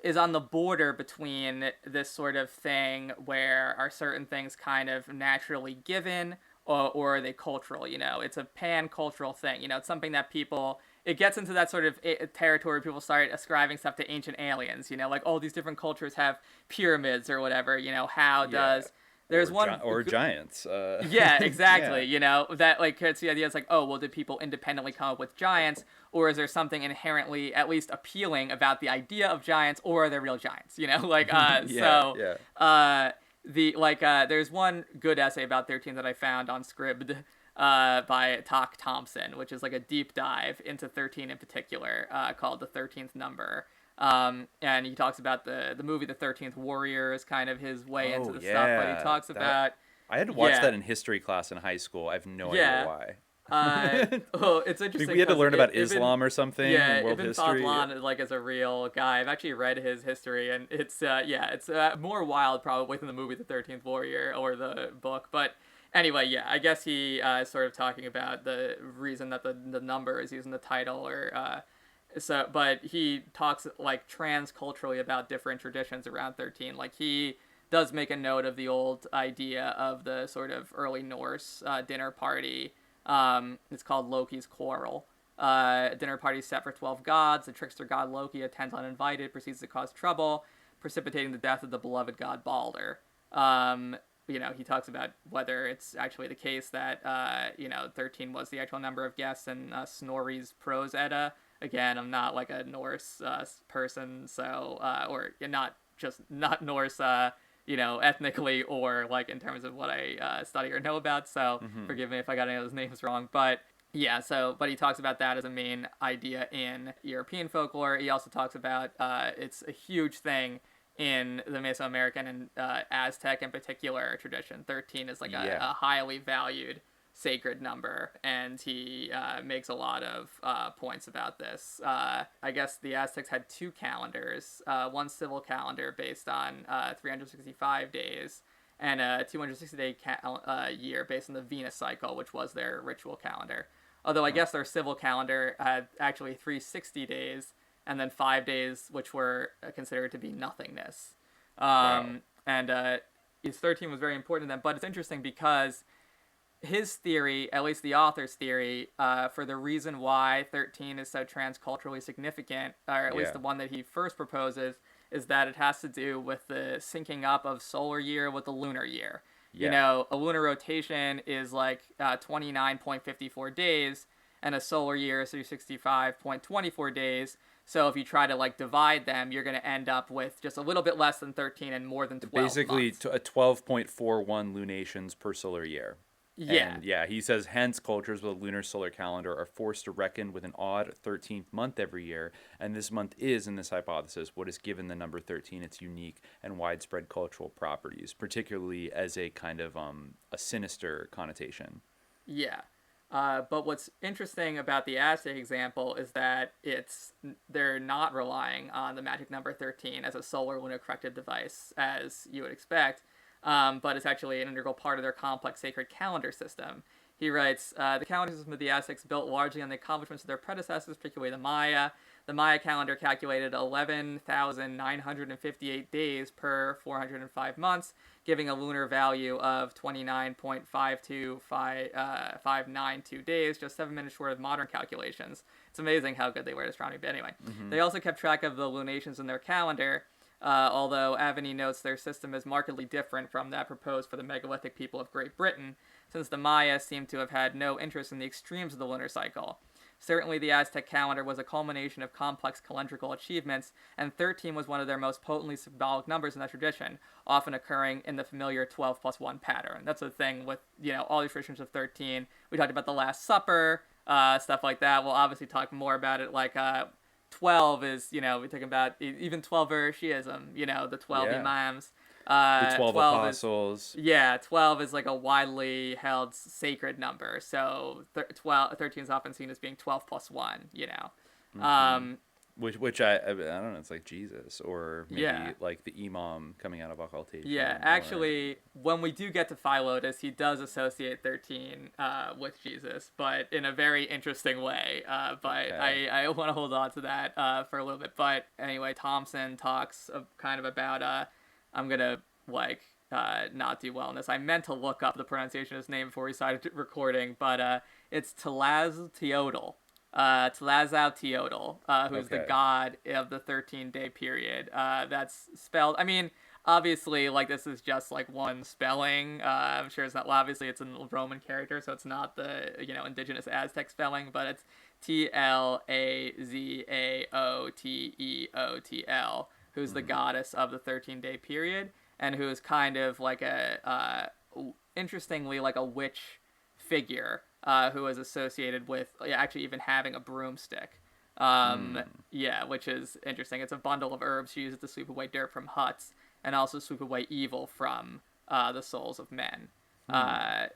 is on the border between this sort of thing where are certain things kind of naturally given or are they cultural, you know? It's a pan-cultural thing, you know? It's something that people it gets into that sort of territory. People start ascribing stuff to ancient aliens, you know, like all these different cultures have pyramids or whatever, you know, how does... There's or giants. Yeah, exactly. Yeah. You know, that like it's the idea. It's like, oh, well, did people independently come up with giants, or is there something inherently at least appealing about the idea of giants, or are they real giants? You know, like there's one good essay about 13 that I found on Scribd by Tok Thompson, which is like a deep dive into 13 in particular, called The 13th Number. And he talks about the movie The 13th Warrior is kind of his way into the stuff, but he talks about... I had to watch that in history class in high school. I have no idea why. It's interesting. We had to learn about Islam or something. Yeah, world Ibn history. Fadlan like is a real guy. I've actually read his history, and it's more wild probably than the movie The 13th Warrior or the book. But anyway, yeah, I guess he is sort of talking about the reason that the number is using the title or. But he talks like transculturally about different traditions around 13. Like he does make a note of the old idea of the sort of early Norse dinner party. It's called Loki's Quarrel. A dinner party set for 12 gods. The trickster god Loki attends uninvited, proceeds to cause trouble, precipitating the death of the beloved god Balder. You know, he talks about whether it's actually the case that 13 was the actual number of guests in Snorri's Prose Edda. Again, I'm not like a Norse person, so or not Norse, ethnically or like in terms of what I study or know about. So forgive me if I got any of those names wrong. But yeah, but he talks about that as a main idea in European folklore. He also talks about it's a huge thing in the Mesoamerican and Aztec in particular tradition. 13 is like a highly valued sacred number, and he makes a lot of points about this. I guess the Aztecs had two calendars, one civil calendar based on 365 days, and a 260-day year based on the Venus cycle, which was their ritual calendar. Although I guess their civil calendar had actually 360 days, and then 5 days, which were considered to be nothingness. And his 13 was very important to them, but it's interesting because his theory, at least the author's theory, for the reason why 13 is so transculturally significant, or at least the one that he first proposes, is that it has to do with the syncing up of solar year with the lunar year. Yeah. You know, a lunar rotation is like 29.54 days, and a solar year is 365.24 days. So if you try to like divide them, you're going to end up with just a little bit less than 13 and more than 12 Basically, months. A 12.41 lunations per solar year. Yeah. And he says, hence cultures with a lunar solar calendar are forced to reckon with an odd 13th month every year. And this month is, in this hypothesis, what has given the number 13 its unique and widespread cultural properties, particularly as a kind of a sinister connotation. Yeah. But what's interesting about the Aztec example is that they're not relying on the magic number 13 as a solar lunar corrected device, as you would expect. But it's actually an integral part of their complex sacred calendar system. He writes, the calendar system of the Aztecs built largely on the accomplishments of their predecessors, particularly the Maya. The Maya calendar calculated 11,958 days per 405 months, giving a lunar value of 29.52592 days, just 7 minutes short of modern calculations. It's amazing how good they were at astronomy. But anyway, they also kept track of the lunations in their calendar, although Aveni notes their system is markedly different from that proposed for the megalithic people of Great Britain, since the Maya seem to have had no interest in the extremes of the lunar cycle. Certainly the Aztec calendar was a culmination of complex calendrical achievements, and 13 was one of their most potently symbolic numbers in that tradition, often occurring in the familiar 12 plus 1 pattern. That's the thing with, all these traditions of 13. We talked about the Last Supper, stuff like that. We'll obviously talk more about it, like 12 is, we're talking about even 12er Shi'ism, the 12 imams. The 12 apostles. 12 is like a widely held sacred number. So 13 is often seen as being 12 plus 1, Which I don't know, it's like Jesus, or maybe like the imam coming out of occultation. Yeah, actually, when we do get to Philotas, he does associate 13 with Jesus, but in a very interesting way. I want to hold on to that for a little bit. But anyway, Thompson talks kind of about, I'm going to not do well in this. I meant to look up the pronunciation of his name before we started recording, but it's Tlazteotl. Tlazalteotl, who's the god of the 13-day period. That's spelled, I mean, obviously, like, this is just, like, one spelling. I'm sure it's not, well, obviously it's a Roman character, so it's not the, indigenous Aztec spelling, but it's Tlazaaoteotl, who's the goddess of the 13-day period, and who is kind of like interestingly, like a witch figure, who is associated with actually even having a broomstick. Yeah, which is interesting. It's a bundle of herbs she uses to sweep away dirt from huts and also sweep away evil from the souls of men. So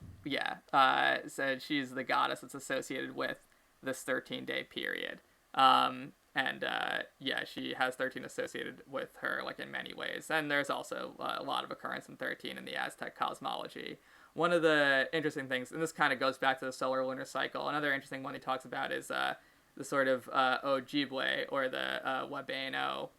she's the goddess that's associated with this 13-day period. She has 13 associated with her, like, in many ways. And there's also a lot of occurrence in 13 in the Aztec cosmology. One of the interesting things, and this kind of goes back to the solar lunar cycle, another interesting one he talks about is the sort of Ojibwe, or the Wabeno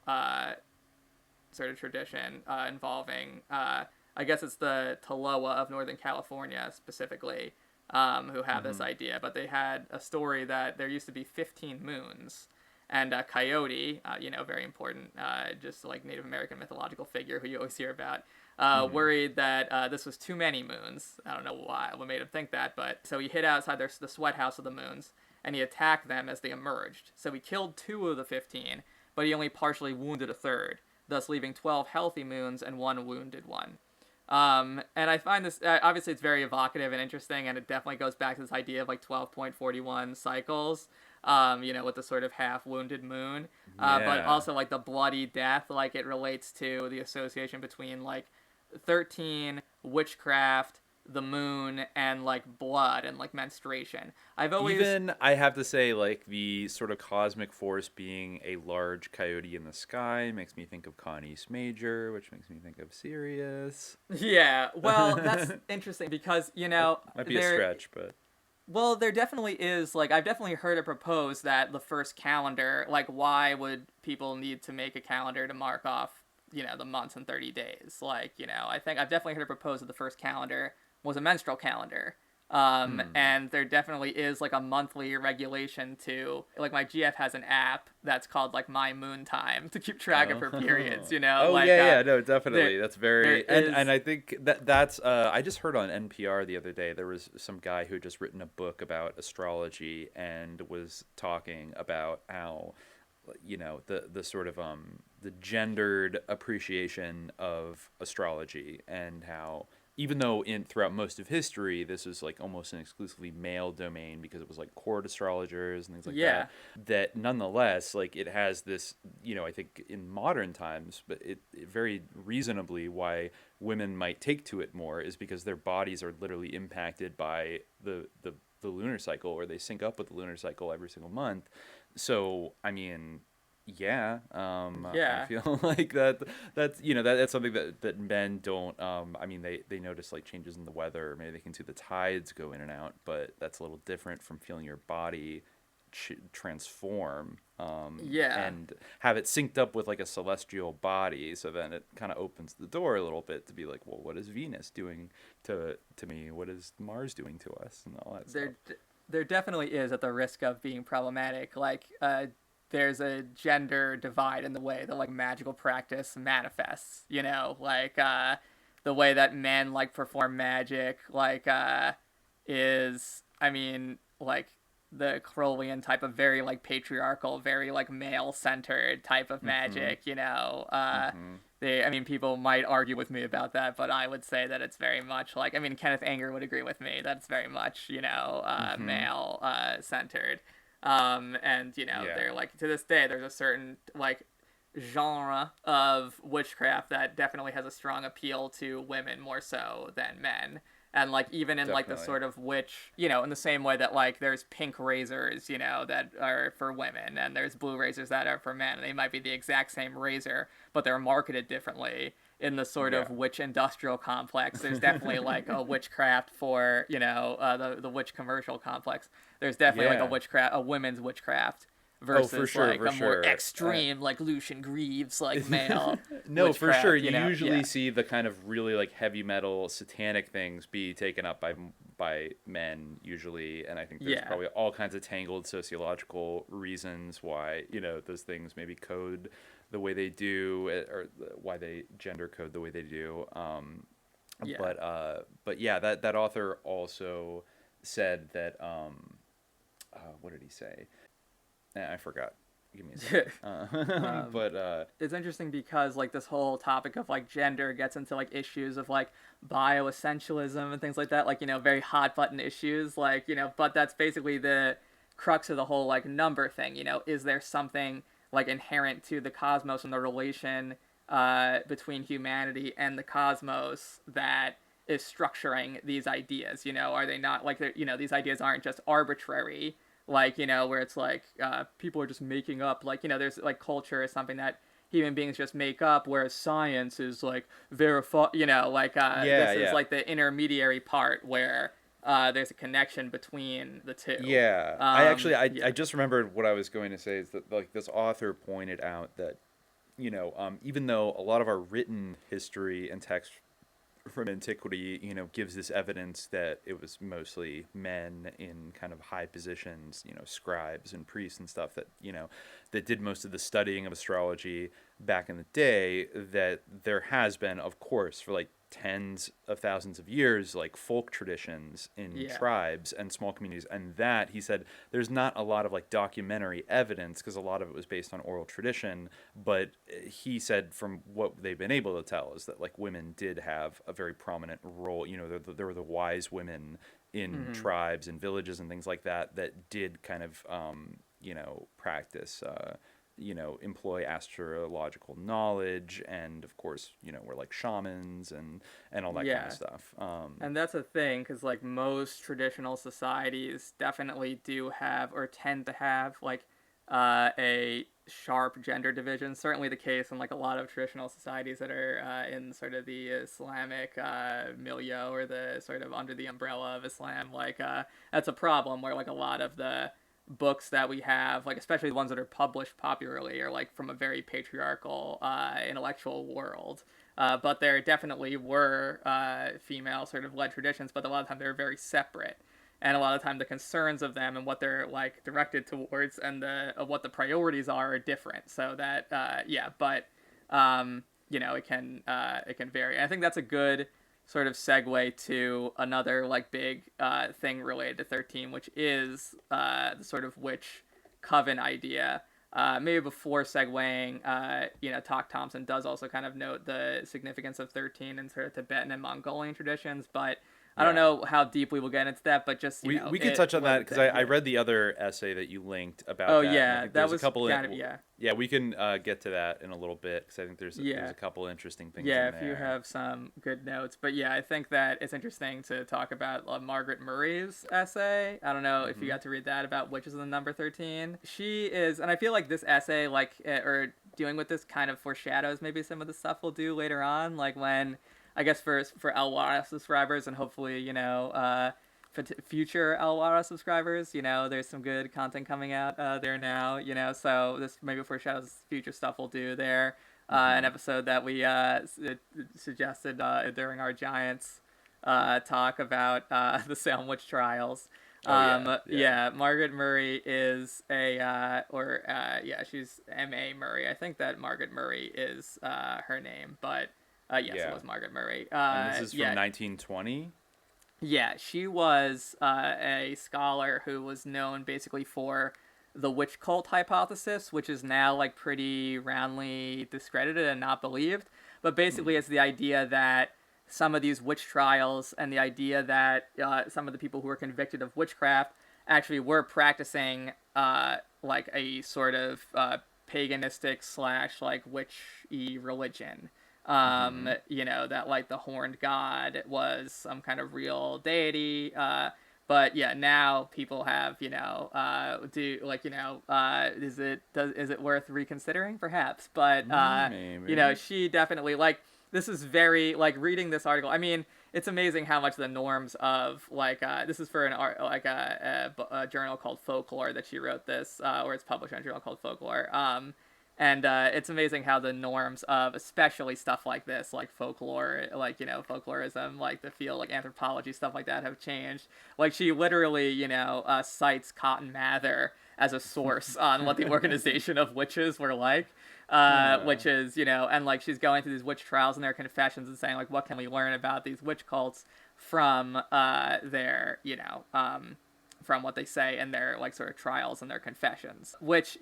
sort of tradition involving, I guess it's the Tolowa of Northern California specifically, who have this idea. But they had a story that there used to be 15 moons. And Coyote, very important, just like Native American mythological figure who you always hear about, worried that this was too many moons. I don't know why, what made him think that, but so he hid outside the sweat house of the moons, and he attacked them as they emerged. So he killed 2 of the 15, but he only partially wounded a third, thus leaving 12 healthy moons and 1 wounded one. And I find this, obviously it's very evocative and interesting, and it definitely goes back to this idea of like 12.41 cycles, with the sort of half-wounded moon, but also like the bloody death, like it relates to the association between like 13, witchcraft, the moon, and like blood and like menstruation. I have to say, like, the sort of cosmic force being a large coyote in the sky makes me think of Connie Major, which makes me think of Sirius. Yeah, well, that's interesting because, might be a stretch, but... Well, there definitely is, like, I've definitely heard it proposed that the first calendar, like, why would people need to make a calendar to mark off, the months in 30 days? Like, I think I've definitely heard it proposed that the first calendar was a menstrual calendar. And there definitely is, like, a monthly regulation to, like, my GF has an app that's called, like, My Moon Time to keep track of her periods, Oh, like, no, definitely. That's very, and I think that's, I just heard on NPR the other day, there was some guy who had just written a book about astrology and was talking about how, the sort of, the gendered appreciation of astrology, and how, even though throughout most of history, this is like almost an exclusively male domain because it was like court astrologers and things like that nonetheless, like, it has this, I think in modern times, but it very reasonably why women might take to it more is because their bodies are literally impacted by the lunar cycle, or they sync up with the lunar cycle every single month. So, I mean... I feel like that's something that men don't, they notice like changes in the weather, or maybe they can see the tides go in and out, but that's a little different from feeling your body transform, and have it synced up with like a celestial body. So then it kind of opens the door a little bit to be like, well, what is Venus doing to me? What is Mars doing to us? And all that stuff. There definitely is, at the risk of being problematic, like, there's a gender divide in the way that, like, magical practice manifests, like, the way that men, like, perform magic, like, is, like, the Crowleyan type of very, like, patriarchal, very, like, male-centered type of magic, people might argue with me about that, but I would say that it's very much, like, Kenneth Anger would agree with me that it's very much, male-centered. They're like, to this day, there's a certain, like, genre of witchcraft that definitely has a strong appeal to women more so than men. And, like, even in, like, the sort of witch, in the same way that, like, there's pink razors, that are for women, and there's blue razors that are for men, and they might be the exact same razor, but they're marketed differently. In the sort of witch industrial complex, there's definitely, like, a witchcraft for, the witch commercial complex. There's definitely, like, a women's witchcraft versus, more extreme, like, Lucian Greaves, like, male No, for sure. You usually see the kind of really, like, heavy metal satanic things be taken up by by men usually, and I think there's probably all kinds of tangled sociological reasons why, you know, those things maybe code the way they do, or why they gender code the way they do. But yeah, that author also said that what did he say? I forgot. Give me a second. But it's interesting because like this whole topic of like gender gets into like issues of like bioessentialism and things like that, like, you know, very hot button issues, like, you know, but that's basically the crux of the whole like number thing. You know, is there something like inherent to the cosmos and the relation between humanity and the cosmos that is structuring these ideas? You know, are they not like, you know, these ideas aren't just arbitrary, like, you know, where it's like people are just making up, like, you know, there's like culture is something that human beings just make up, whereas science is like verify, you know, like this is like the intermediary part where there's a connection between the two. I just remembered what I was going to say is that like this author pointed out that, you know, even though a lot of our written history and text from antiquity, you know, gives this evidence that it was mostly men in kind of high positions, you know, scribes and priests and stuff that, you know, that did most of the studying of astrology back in the day, that there has been, of course, for like tens of thousands of years, like folk traditions in tribes and small communities, and that he said there's not a lot of like documentary evidence because a lot of it was based on oral tradition, but he said from what they've been able to tell is that like women did have a very prominent role. You know, there were the wise women in tribes and villages and things like that that did kind of you know, practice you know, employ astrological knowledge, and of course, you know, we're like shamans and all that kind of stuff. And that's a thing, because like most traditional societies definitely do have or tend to have like a sharp gender division. Certainly the case in like a lot of traditional societies that are in sort of the Islamic milieu, or the sort of under the umbrella of Islam. Like that's a problem where like a lot of the books that we have, like especially the ones that are published popularly, are like from a very patriarchal intellectual world. But there definitely were female sort of led traditions, but a lot of time they're very separate. And a lot of time the concerns of them and what they're like directed towards and what the priorities are different. So that you know, it can vary. And I think that's a good sort of segue to another like big thing related to 13, which is the sort of witch coven idea. Maybe before segueing, you know, Talk Thompson does also kind of note the significance of 13 in sort of Tibetan and Mongolian traditions, but I don't know how deeply we'll get into that, but just, you know, we can touch on that because I read the other essay that you linked about that. Yeah, that was a couple kind of, yeah, we can get to that in a little bit because I think there's a couple interesting things in there. If you have some good notes. But yeah, I think that it's interesting to talk about Margaret Murray's essay. I don't know if you got to read that about witches in the number 13. She is, and I feel like this essay, like, or dealing with this kind of foreshadows maybe some of the stuff we'll do later on, like when, I guess for Elwara subscribers and hopefully, you know, future Elwara subscribers, you know, there's some good content coming out there now, you know, so this maybe foreshadows future stuff we'll do there. An episode that we suggested during our Giants talk about the Salem witch trials. Margaret Murray is she's M.A. Murray. I think that Margaret Murray is her name, but it was Margaret Murray. And this is from 1920? Yeah, she was a scholar who was known basically for the witch cult hypothesis, which is now like pretty roundly discredited and not believed. But basically it's the idea that some of these witch trials and the idea that some of the people who were convicted of witchcraft actually were practicing like a sort of paganistic / like witchy religion. You know, that like the horned god was some kind of real deity. But yeah, now people have, you know, is it worth reconsidering? Perhaps. But, you know, she definitely, like, this is very, like, reading this article, I mean, it's amazing how much the norms of, like, this is for a journal called Folklore that she wrote this, or it's published in a journal called Folklore. And it's amazing how the norms of especially stuff like this, like folklore, like, folklorism, like the field, like anthropology, stuff like that have changed. Like she literally, cites Cotton Mather as a source on what the organization of witches were like. Which is, and like she's going through these witch trials and their confessions and saying like, what can we learn about these witch cults from their, from what they say in their like sort of trials and their confessions, which,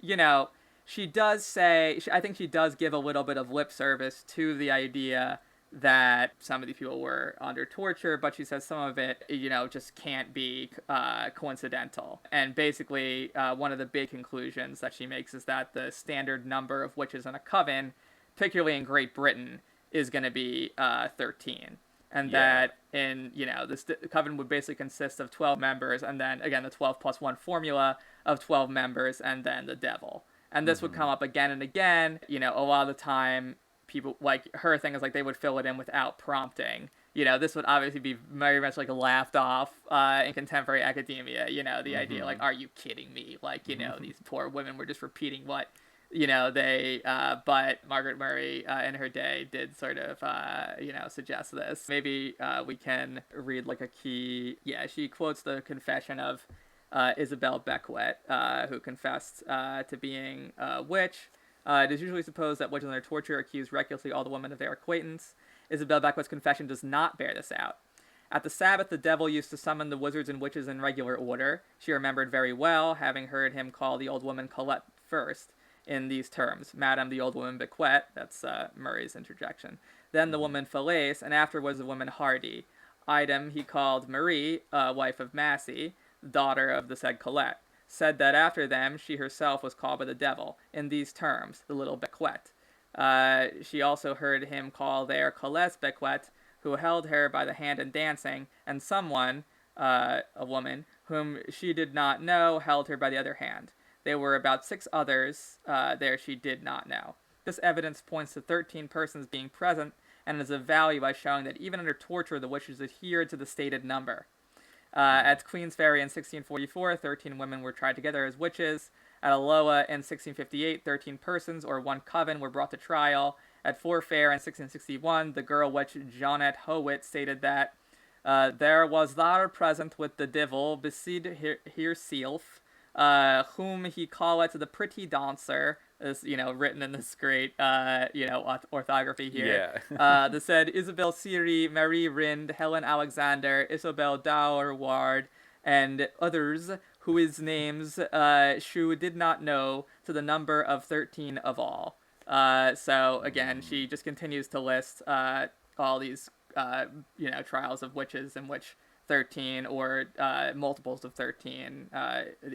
she does say, I think she does give a little bit of lip service to the idea that some of these people were under torture, but she says some of it, just can't be coincidental. And basically, one of the big conclusions that she makes is that the standard number of witches in a coven, particularly in Great Britain, is going to be 13. And that in, this coven would basically consist of 12 members, and then, again, the 12 plus 1 formula of 12 members, and then the devil. And this would come up again and again. A lot of the time, people, like, her thing is, like, they would fill it in without prompting. This would obviously be very much, like, laughed off in contemporary academia. The idea, like, are you kidding me? Like, these poor women were just repeating what, they, but Margaret Murray in her day did sort of, suggest this. Maybe we can read, like, a key, she quotes the confession of Isabel Beckwith, who confessed to being a witch. It is usually supposed that witches under torture accuse recklessly all the women of their acquaintance. Isabel Beckwith's confession does not bear this out. At the Sabbath, the devil used to summon the wizards and witches in regular order. She remembered very well, having heard him call the old woman Colette first, in these terms: Madam, the old woman Beckwith, that's Murray's interjection. Then the woman Falaise, and afterwards the woman Hardy. Item, he called Marie, wife of Massey, daughter of the said Colette, said that after them she herself was called by the devil, in these terms, the little Beckwith. She also heard him call there Colette's Beckwith, who held her by the hand in dancing, and someone, a woman, whom she did not know, held her by the other hand. There were about 6 others there she did not know. This evidence points to 13 persons being present, and is of value by showing that even under torture the witches adhered to the stated number. At Queensferry in 1644, 13 women were tried together as witches. At Alloa in 1658, 13 persons, or one coven, were brought to trial. At Forfair in 1661, the girl witch Janet Howitt stated that there was there present with the devil beside herself, whom he calleth the pretty dancer, is, written in this great, orthography here. Yeah. The said Isabel Siri, Marie Rind, Helen Alexander, Isabel Dowerward, and others, whose names she did not know, to the number of 13 of all. So, again, she just continues to list all these, trials of witches in which 13 or multiples of 13,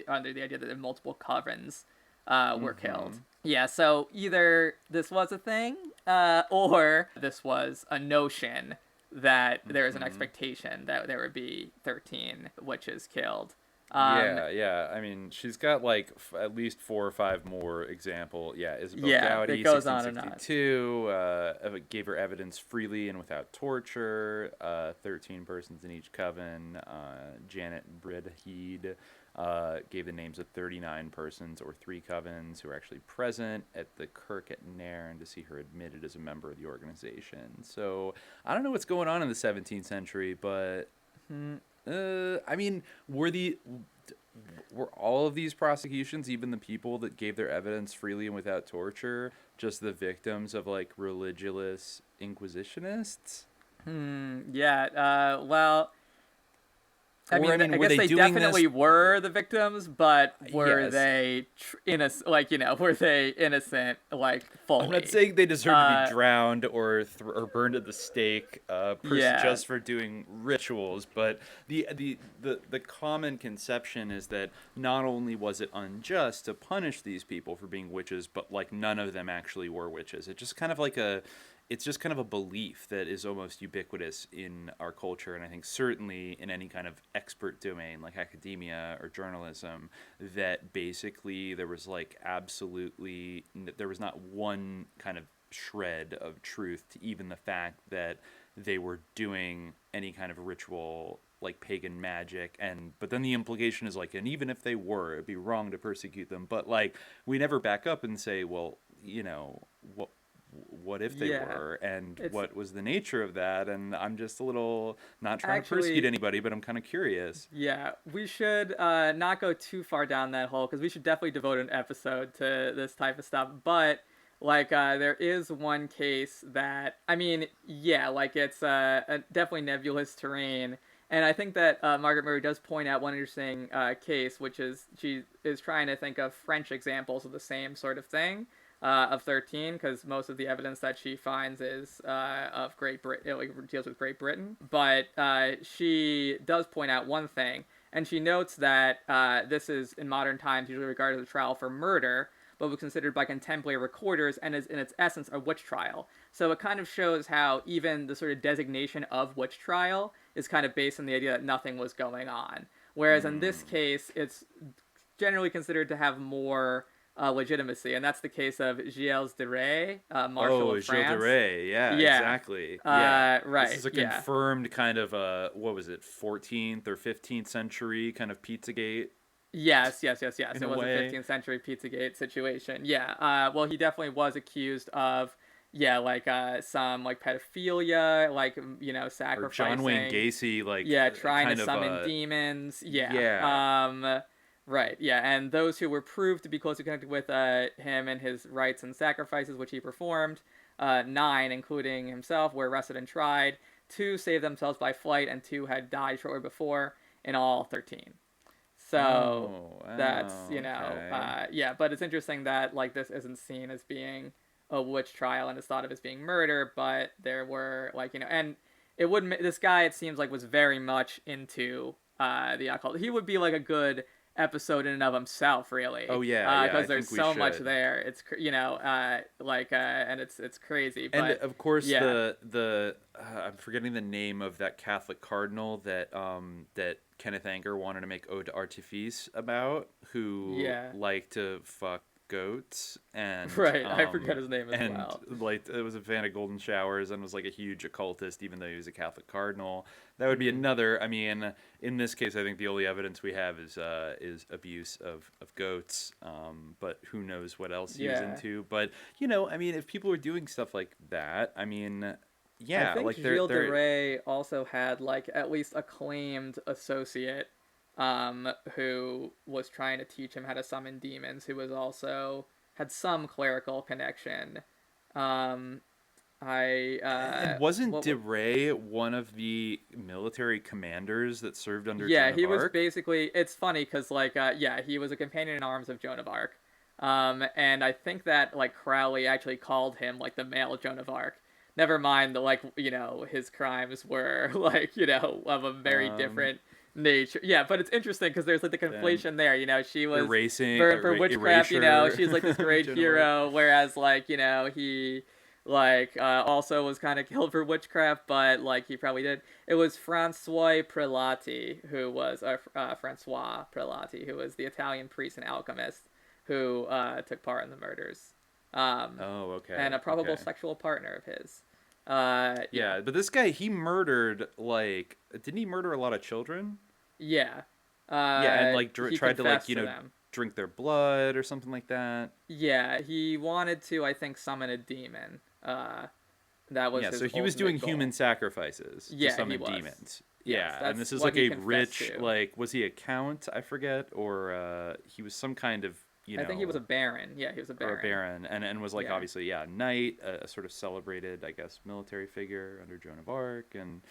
under the idea that multiple covens were killed. Yeah, so either this was a thing, or this was a notion that there is an expectation that there would be 13 witches killed. Yeah. I mean, she's got like at least 4 or 5 more example. Yeah, Isabel Gowdy, it goes on and on. 1662, gave her evidence freely and without torture. 13 persons in each coven. Janet Bridheed gave the names of 39 persons or 3 covens who were actually present at the Kirk at Nairn to see her admitted as a member of the organization. So I don't know what's going on in the 17th century, but I mean, were all of these prosecutions, even the people that gave their evidence freely and without torture, just the victims of like religious inquisitionists? Well, I guess they definitely were the victims, but were they were they innocent, like, fully? I'm not saying they deserve to be drowned or burned at the stake just for doing rituals, but the common conception is that not only was it unjust to punish these people for being witches, but like none of them actually were witches. It's just kind of a belief that is almost ubiquitous in our culture, and I think certainly in any kind of expert domain like academia or journalism, that basically there was not one kind of shred of truth to even the fact that they were doing any kind of ritual like pagan magic, but then the implication is like, and even if they were, it'd be wrong to persecute them. But like, we never back up and say, well, what if they were, and what was the nature of that? And I'm just a little, not trying to persecute anybody, but I'm kind of curious. Yeah, we should not go too far down that hole, because we should definitely devote an episode to this type of stuff. But there is one case that, it's definitely nebulous terrain. And I think that Margaret Murray does point out one interesting case, which is she is trying to think of French examples of the same sort of thing. Of 13, because most of the evidence that she finds is of Great Britain, deals with Great Britain. But she does point out one thing, and she notes that this is in modern times usually regarded as a trial for murder, but was considered by contemporary recorders and is in its essence a witch trial. So it kind of shows how even the sort of designation of witch trial is kind of based on the idea that nothing was going on. Whereas in this case, it's generally considered to have more legitimacy, and that's the case of Gilles de Rais, Marshal of France. Gilles de Rais, yeah, exactly. Right. This is a confirmed kind of 14th or 15th century kind of Pizzagate. Yes. It was a 15th century Pizzagate situation. Yeah. Well, he definitely was accused of some pedophilia, sacrificing. Or John Wayne Gacy, trying to summon demons. Yeah. Right, and those who were proved to be closely connected with him and his rites and sacrifices, which he performed, 9, including himself, were arrested and tried. 2 saved themselves by flight, and 2 had died shortly before, in all 13. So, that's, okay. but it's interesting that, this isn't seen as being a witch trial, and it's thought of as being murder, but there were, and it wouldn't, this guy, it seems was very much into the occult. He would be, a good episode in and of himself, really. Oh yeah, because there's so much there. It's and it's crazy. But, and of course, the I'm forgetting the name of that Catholic cardinal that Kenneth Anger wanted to make Ode to Artifice about, who liked to fuck goats, and I forget his name as well. It was a fan of golden showers and was a huge occultist, even though he was a Catholic cardinal. That would be another. I mean, in this case, I think the only evidence we have is abuse of goats. But who knows what else he was into? But if people were doing stuff like that, I think Gilles de Rais also had at least a claimed associate who was trying to teach him how to summon demons, who was also had some clerical connection. And wasn't de Rais one of the military commanders that served under Joan of Arc? Yeah, he was basically, it's funny because he was a companion in arms of Joan of Arc. And I think that Crowley actually called him the male Joan of Arc. Never mind the his crimes were of a very different nature. Yeah, but it's interesting because there's the conflation there. She was erasing for witchcraft. She's this great hero, whereas he also was kind of killed for witchcraft, but he probably did. It was Francois Prelati who was the Italian priest and alchemist who took part in the murders. Okay. And a probable sexual partner of his. But this guy, he murdered didn't he murder a lot of children? Yeah. And tried to drink their blood or something like that. Yeah, he wanted to, I think, summon a demon. That was his so he was doing goal. Human sacrifices to summon demons. Yeah, and this is a rich, was he a count? I forget, or he was some kind of. I think he was a baron. Yeah, he was a baron. Or a baron, and was obviously a knight, a sort of celebrated, I guess, military figure under Joan of Arc, and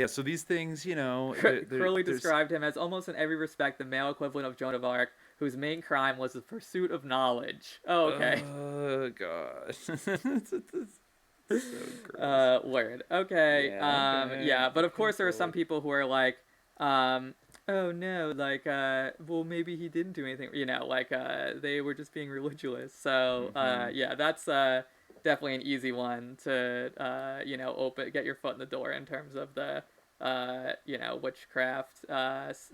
so these things, Crowley described him as almost in every respect the male equivalent of Joan of Arc, whose main crime was the pursuit of knowledge. Oh, okay. Oh gosh. So gross. Word. Okay. But of course there are some people who are oh no, well maybe he didn't do anything, they were just being religious. So that's definitely an easy one to get your foot in the door in terms of the witchcraft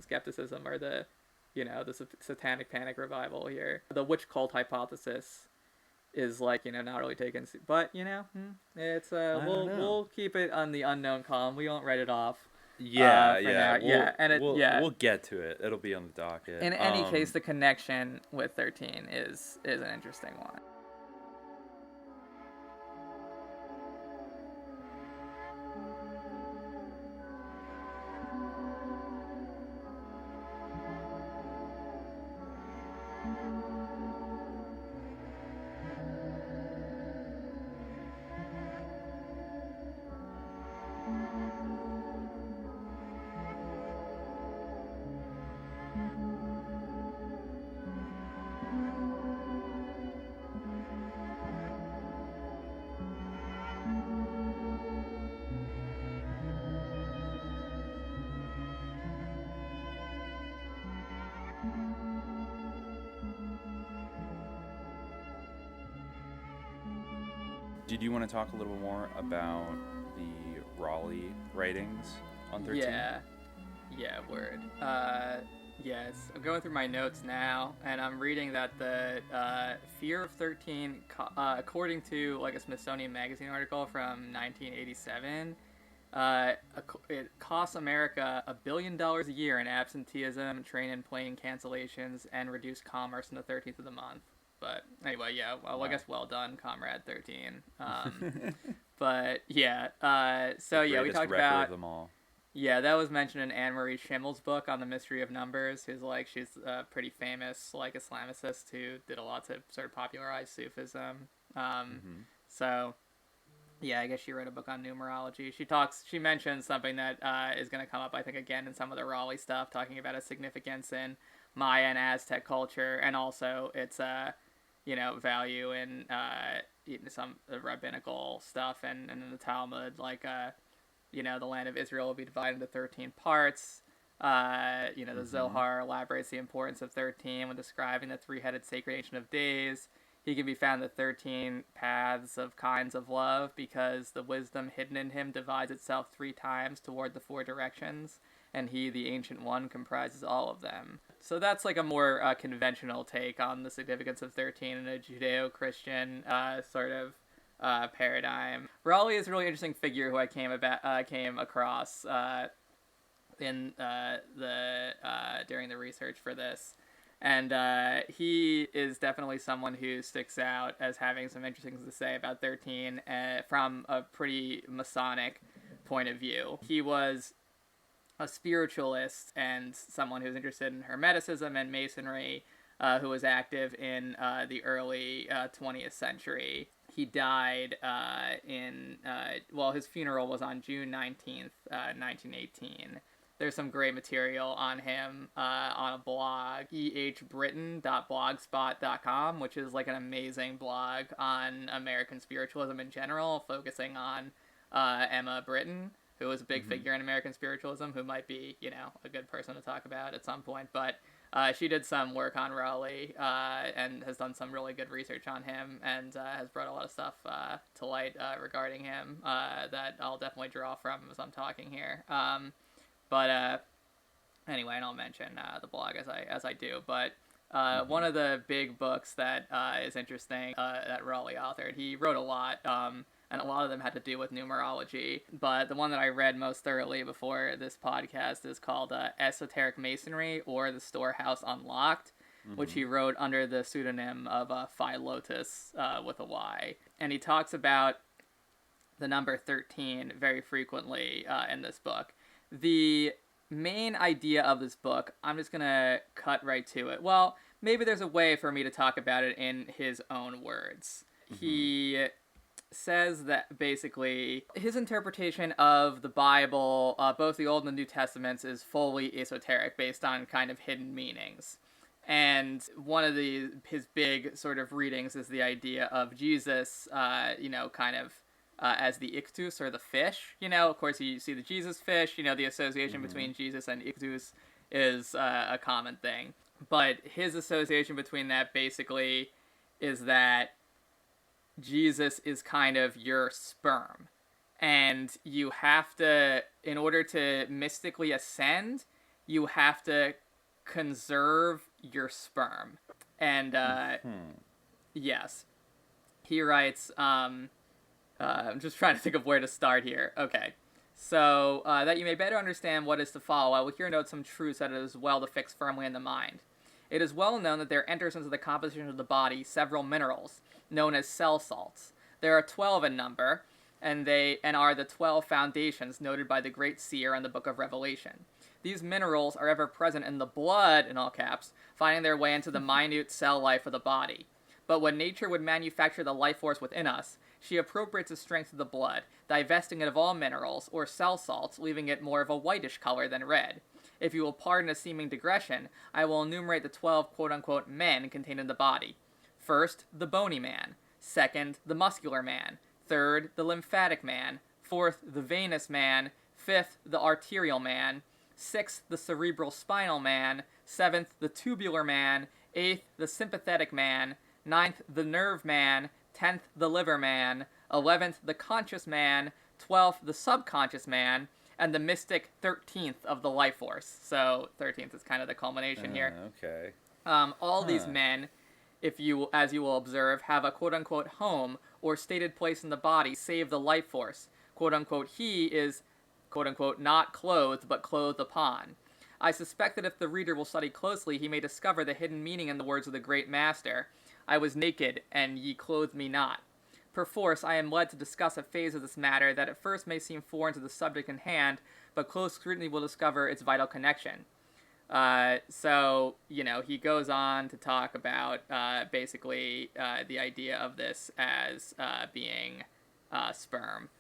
skepticism, or the the satanic panic revival here. The witch cult hypothesis is not really taken, but it's we'll keep it on the unknown column. We won't write it off. We'll get to it. It'll be on the docket. In any case, the connection with 13 is an interesting one. Did you want to talk a little more about the Raleigh writings on 13? Yeah, word. Yes, I'm going through my notes now, and I'm reading that the fear of 13, according to like a Smithsonian Magazine article from 1987, it costs America $1 billion a year in absenteeism, train and plane cancellations, and reduced commerce in the 13th of the month. But anyway, yeah, well, wow. I guess well done, Comrade 13. But yeah, so yeah, we talked about of them all. Yeah, that was mentioned in Anne-Marie Schimmel's book on the mystery of numbers. She's a pretty famous Islamicist who did a lot to sort of popularize Sufism. So, yeah, I guess she wrote a book on numerology. She mentions something that is going to come up, I think, again in some of the Raleigh stuff, talking about its significance in Maya and Aztec culture, and also its value in some rabbinical stuff and in the Talmud, like the land of Israel will be divided into 13 parts. The Zohar elaborates the importance of 13 when describing the three-headed sacred ancient of days. He can be found the 13 paths of kinds of love because the wisdom hidden in him divides itself 3 times toward the 4 directions, and he, the Ancient One, comprises all of them. So that's like a more conventional take on the significance of 13 in a Judeo-Christian sort of paradigm. Raleigh is a really interesting figure who I came across during the research for this, and he is definitely someone who sticks out as having some interesting things to say about 13 from a pretty Masonic point of view. He was a spiritualist and someone who was interested in Hermeticism and Masonry, who was active in the early 20th century. He died his funeral was on June 19th, 1918. There's some great material on him on a blog, ehbritton.blogspot.com, which is like an amazing blog on American spiritualism in general, focusing on Emma Britton, who was a big figure in American spiritualism, who might be, a good person to talk about at some point. But she did some work on Raleigh and has done some really good research on him and has brought a lot of stuff to light regarding him that I'll definitely draw from as I'm talking here. But anyway, and I'll mention the blog as I do. But one of the big books that is interesting that Raleigh authored, he wrote a lot, and a lot of them had to do with numerology. But the one that I read most thoroughly before this podcast is called Esoteric Masonry, or The Storehouse Unlocked, which he wrote under the pseudonym of Philotus with a Y. And he talks about the number 13 very frequently in this book. The main idea of this book, I'm just going to cut right to it. Well, maybe there's a way for me to talk about it in his own words. He says that basically his interpretation of the Bible, both the Old and the New Testaments, is fully esoteric, based on kind of hidden meanings. And one of his big sort of readings is the idea of Jesus, kind of as the ictus, or the fish. Of course, you see the Jesus fish, the association between Jesus and ictus is a common thing. But his association between that basically is that Jesus is kind of your sperm. And you have to, in order to mystically ascend, you have to conserve your sperm. And, yes. He writes, I'm just trying to think of where to start here. Okay. So, that you may better understand what is to follow, I will here note some truths that it is well to fix firmly in the mind. It is well known that there enters into the composition of the body several minerals, known as cell salts. There are 12 in number, and are the 12 foundations noted by the great seer in the book of Revelation. These minerals are ever present in the blood, in all caps, finding their way into the minute cell life of the body. But when nature would manufacture the life force within us, she appropriates the strength of the blood, divesting it of all minerals, or cell salts, leaving it more of a whitish color than red. If you will pardon a seeming digression, I will enumerate the 12 quote-unquote men contained in the body. First, the bony man. Second, the muscular man. Third, the lymphatic man. Fourth, the venous man. Fifth, the arterial man. Sixth, the cerebral spinal man. Seventh, the tubular man. Eighth, the sympathetic man. Ninth, the nerve man. 10th, the liver man. 11th, the conscious man, 12th, the subconscious man, and the mystic 13th of the life force. So 13th is kind of the culmination here. Okay. All these men, as you will observe, have a quote-unquote home or stated place in the body, save the life force. Quote-unquote he is, quote-unquote, not clothed, but clothed upon. I suspect that if the reader will study closely, he may discover the hidden meaning in the words of the great master. I was naked, and ye clothed me not. Perforce, I am led to discuss a phase of this matter that at first may seem foreign to the subject in hand, but close scrutiny will discover its vital connection. So, he goes on to talk about, basically, the idea of this as, being, sperm.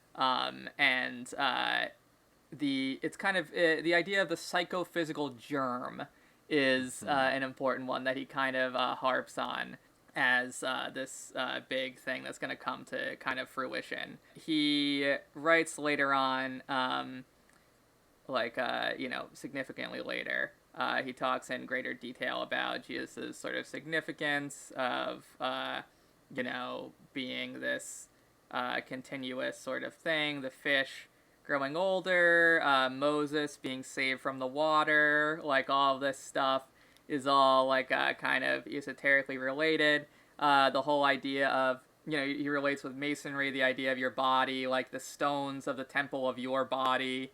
It's kind of, the idea of the psychophysical germ is, an important one that he kind of, harps on as, this, big thing that's going to come to kind of fruition. He writes later on, significantly later, he talks in greater detail about Jesus' sort of significance of, being this continuous sort of thing, the fish growing older, Moses being saved from the water, all of this stuff is all, kind of esoterically related. The whole idea of, he relates with masonry, the idea of your body, the stones of the temple of your body,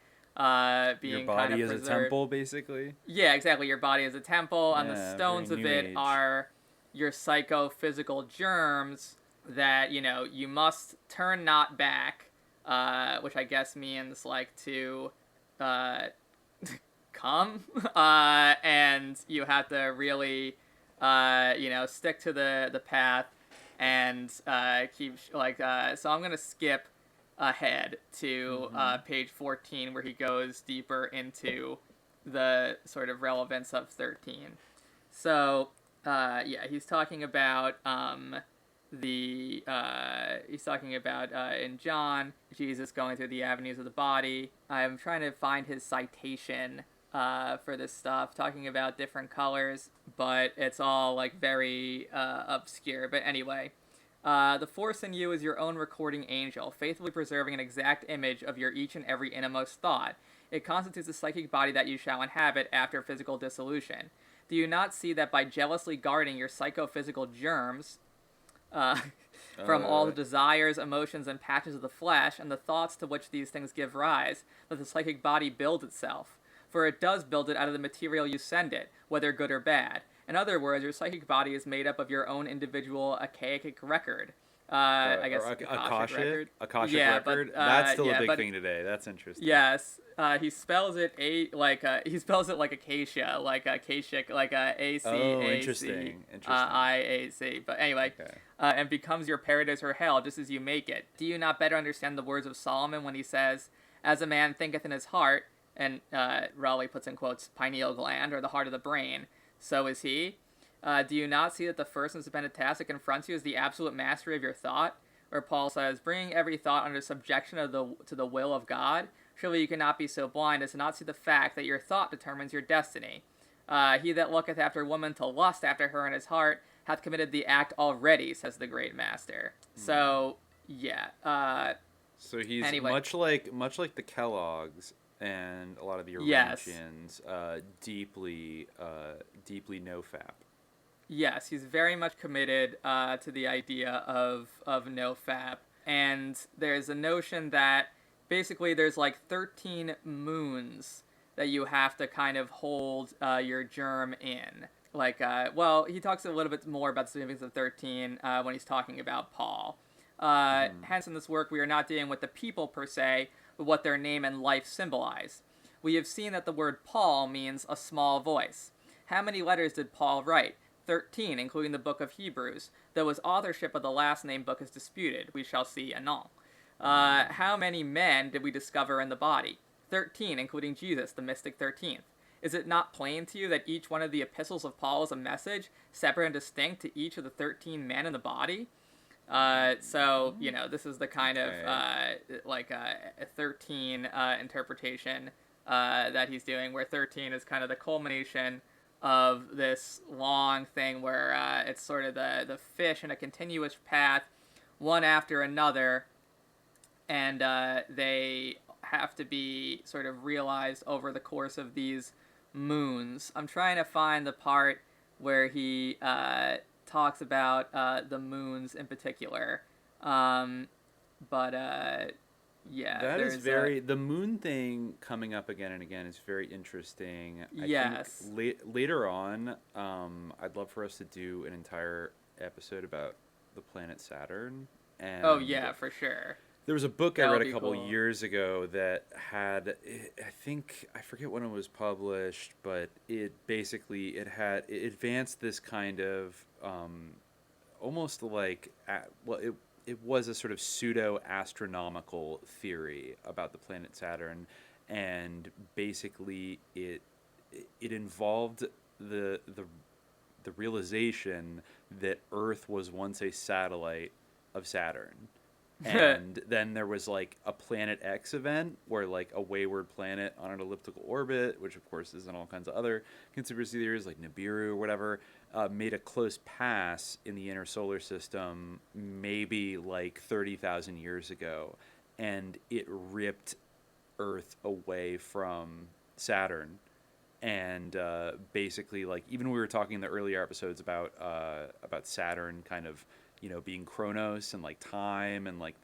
being your body kind of is preserved. A temple, basically? Yeah, exactly. Your body is a temple, and the stones of it age. are your psychophysical germs that, you must turn not back, which I guess means, to come, and you have to really, stick to the path, and keep, so I'm going to skip ahead to page 14 where he goes deeper into the sort of relevance of 13. So he's talking about in John, Jesus going through the avenues of the body. I'm trying to find his citation for this stuff, talking about different colors, but it's all very obscure. But anyway, the force in you is your own recording angel, faithfully preserving an exact image of your each and every innermost thought. It constitutes the psychic body that you shall inhabit after physical dissolution. Do you not see that by jealously guarding your psychophysical germs from all the desires, emotions, and passions of the flesh, and the thoughts to which these things give rise, that the psychic body builds itself? For it does build it out of the material you send it, whether good or bad. In other words, your psychic body is made up of your own individual Akashic record. I guess Akashic record. Akashic record. That's still a big thing today. That's interesting. Yes, he spells it he spells it like acacia, like Akashic, like A-C-A-C. Oh, interesting. I-A-C. But anyway, and becomes your paradise or hell, just as you make it. Do you not better understand the words of Solomon when he says, "As a man thinketh in his heart," and Raleigh puts in quotes, pineal gland, or the heart of the brain, so is he? Do you not see that the first and suspended task that confronts you is the absolute mastery of your thought? Or Paul says, bringing every thought under subjection to the will of God? Surely you cannot be so blind as to not see the fact that your thought determines your destiny. He that looketh after a woman to lust after her in his heart hath committed the act already, says the great master. So, yeah. So he's much like the Kellogg's and a lot of the Eurasians, deeply nofap. Yes, he's very much committed to the idea of nofap, and there's a notion that basically there's 13 moons that you have to kind of hold your germ in. He talks a little bit more about the significance of 13 when he's talking about Paul. Hence, in this work, we are not dealing with the people per se, but what their name and life symbolize. We have seen that the word Paul means a small voice. How many letters did Paul write? 13, including the book of Hebrews, though his authorship of the last named book is disputed. We shall see anon. How many men did we discover in the body? 13, including Jesus, the mystic 13th. Is it not plain to you that each one of the epistles of Paul is a message, separate and distinct to each of the 13 men in the body? This is the kind of, a 13 interpretation that he's doing, where 13 is kind of the culmination of this long thing where it's sort of the fish in a continuous path, one after another, and they have to be sort of realized over the course of these moons. I'm trying to find the part where he talks about the moons in particular. Yeah, that is the moon thing coming up again and again is very interesting. I think later on, I'd love for us to do an entire episode about the planet Saturn. And oh yeah, for sure. There was a book I read a couple years ago that had, I forget when it was published, but it advanced this kind of almost like it was a sort of pseudo-astronomical theory about the planet Saturn, and basically it involved the realization that Earth was once a satellite of Saturn. And then there was like a Planet X event where like a wayward planet on an elliptical orbit, which of course is in all kinds of other conspiracy theories like Nibiru or whatever, made a close pass in the inner solar system maybe like 30,000 years ago, and it ripped Earth away from Saturn. And basically, like, even we were talking in the earlier episodes about Saturn kind of, you know, being Chronos and like time, and like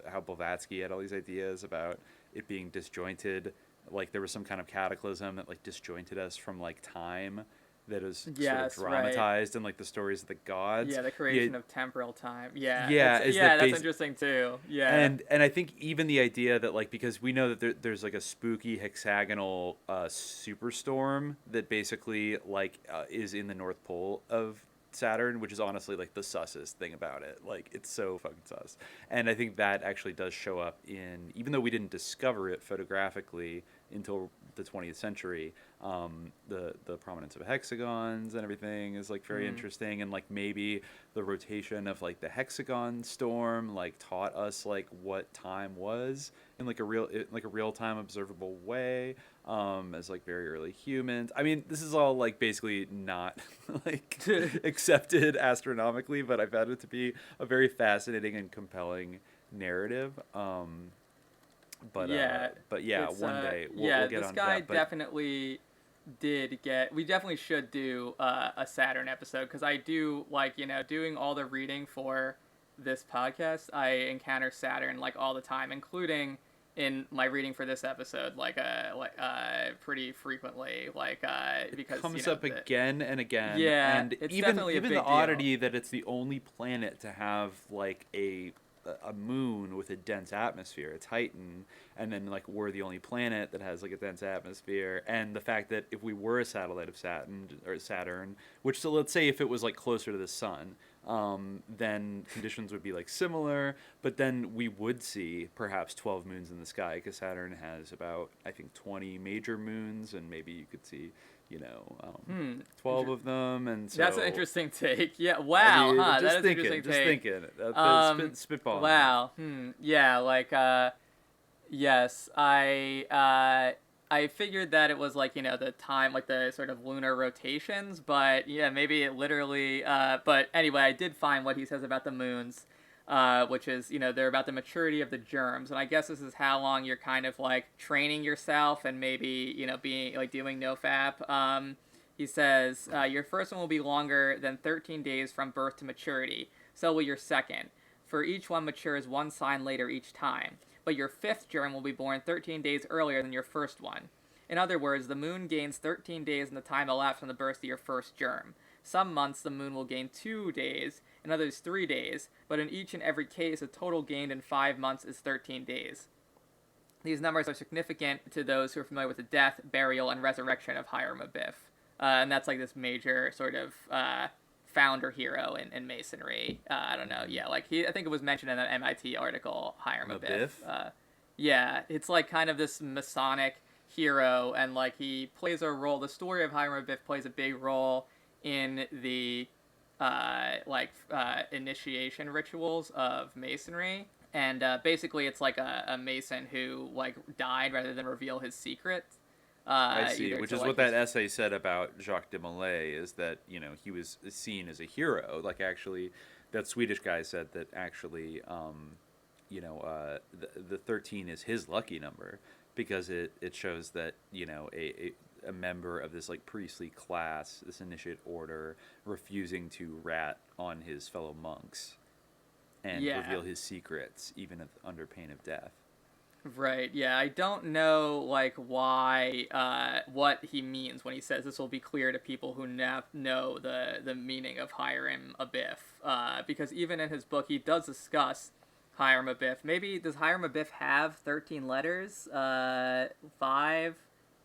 how Blavatsky had all these ideas about it being disjointed. Like there was some kind of cataclysm that like disjointed us from like time, that is sort of dramatized in like the stories of the gods. Yeah, the creation of temporal time. Yeah, that's interesting too. Yeah, and I think even the idea that like, because we know that there's like a spooky hexagonal superstorm that basically like is in the North Pole of Saturn, which is honestly like the sussest thing about it. Like it's so fucking sus. And I think that actually does show up in, even though we didn't discover it photographically until the 20th century, the prominence of hexagons and everything is like very interesting, and like maybe the rotation of like the hexagon storm like taught us like what time was in like a real time observable way, as like very early humans. I mean, this is all like basically not like accepted astronomically, but I found it to be a very fascinating and compelling narrative. But yeah, one day we'll get on that. This guy definitely did get. We definitely should do a Saturn episode, because I do like, you know, doing all the reading for this podcast. I encounter Saturn like all the time, including in my reading for this episode, pretty frequently, because it comes you know, up again and again. Yeah, and it's even definitely a big the deal. oddity that it's the only planet to have like a moon with a dense atmosphere. It's Titan, and then like we're the only planet that has like a dense atmosphere, and the fact that if we were a satellite of Saturn, which, so let's say if it was like closer to the sun, then conditions would be like similar, but then we would see perhaps 12 moons in the sky, because Saturn has about, I think, 20 major moons, and maybe you could see, you know, 12 of them. And so that's an interesting take. Yeah. Wow. I mean, that is an interesting take. Just thinking. Spitball. Wow. Yeah. Like. Yes. I figured that it was like, you know, the time, like the sort of lunar rotations, but yeah, maybe it literally. But anyway, I did find what he says about the moons, which is, you know, they're about the maturity of the germs, and I guess this is how long you're kind of like training yourself, and maybe, you know, being like doing nofap. He says your first one will be longer than 13 days from birth to maturity. So will your second. For each one matures one sign later each time. But your fifth germ will be born 13 days earlier than your first one. In other words, the moon gains 13 days in the time elapsed from the birth of your first germ. Some months the moon will gain 2 days, in others 3 days, but in each and every case, the total gained in 5 months is 13 days. These numbers are significant to those who are familiar with the death, burial, and resurrection of Hiram Abiff. And that's like this major sort of founder hero in Masonry. I don't know. Yeah, like I think it was mentioned in that MIT article, Hiram Abiff. Yeah, it's like kind of this Masonic hero, and like he plays a role. The story of Hiram Abiff plays a big role in the initiation rituals of Masonry. And basically, it's like a Mason who like died rather than reveal his secret. I see, which is what that essay said about Jacques de Molay, is that, you know, he was seen as a hero. Like, actually, that Swedish guy said that actually the 13 is his lucky number because it shows that, a member of this like priestly class, this initiate order, refusing to rat on his fellow monks and reveal his secrets, even under pain of death. Right, yeah, I don't know, like, why, what he means when he says this will be clear to people who know the meaning of Hiram Abiff, because even in his book, he does discuss Hiram Abiff. Maybe, does Hiram Abiff have 13 letters? 5?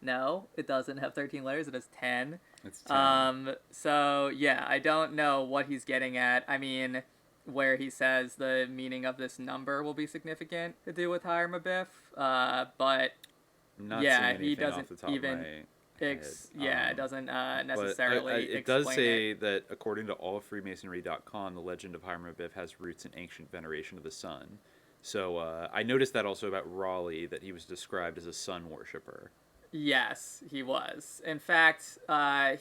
No, it doesn't have 13 letters, it has 10. It's 10. So, yeah, I don't know what he's getting at. I mean, where he says the meaning of this number will be significant to do with Hiram Abiff, but he doesn't even it doesn't necessarily it does say that according to allfreemasonry.com, the legend of Hiram Abiff has roots in ancient veneration of the sun. So I noticed that also about Raleigh, that he was described as a sun worshiper. Yes, he was. In fact,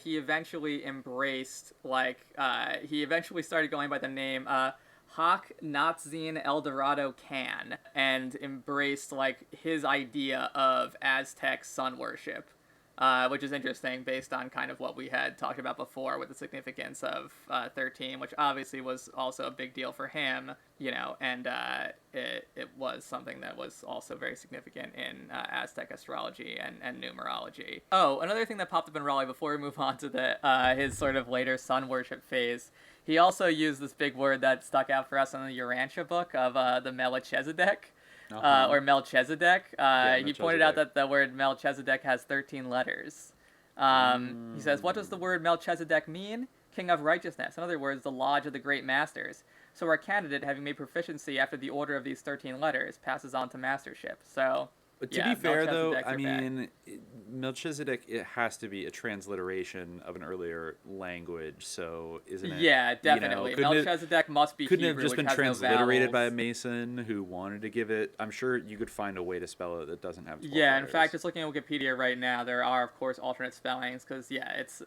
he eventually embraced, he eventually started going by the name Hak Natzin Eldorado Khan, and embraced, his idea of Aztec sun worship, which is interesting based on kind of what we had talked about before with the significance of 13, which obviously was also a big deal for him, and it was something that was also very significant in Aztec astrology and numerology. Oh, another thing that popped up in Raleigh before we move on to his sort of later sun worship phase, he also used this big word that stuck out for us in the Urantia book of the Melchizedek. Or Melchizedek. He pointed out that the word Melchizedek has 13 letters. He says, what does the word Melchizedek mean? King of righteousness. In other words, the lodge of the great masters. So our candidate, having made proficiency after the order of these 13 letters, passes on to mastership. So, but to be fair, though, I mean, Melchizedek, it has to be a transliteration of an earlier language, so isn't it? Yeah, definitely. Melchizedek must be couldn't Hebrew, have just been transliterated by a no Mason who wanted to give it. I'm sure you could find a way to spell it that doesn't have 12 Yeah, letters. In fact, just looking at Wikipedia right now, there are, of course, alternate spellings, because, it's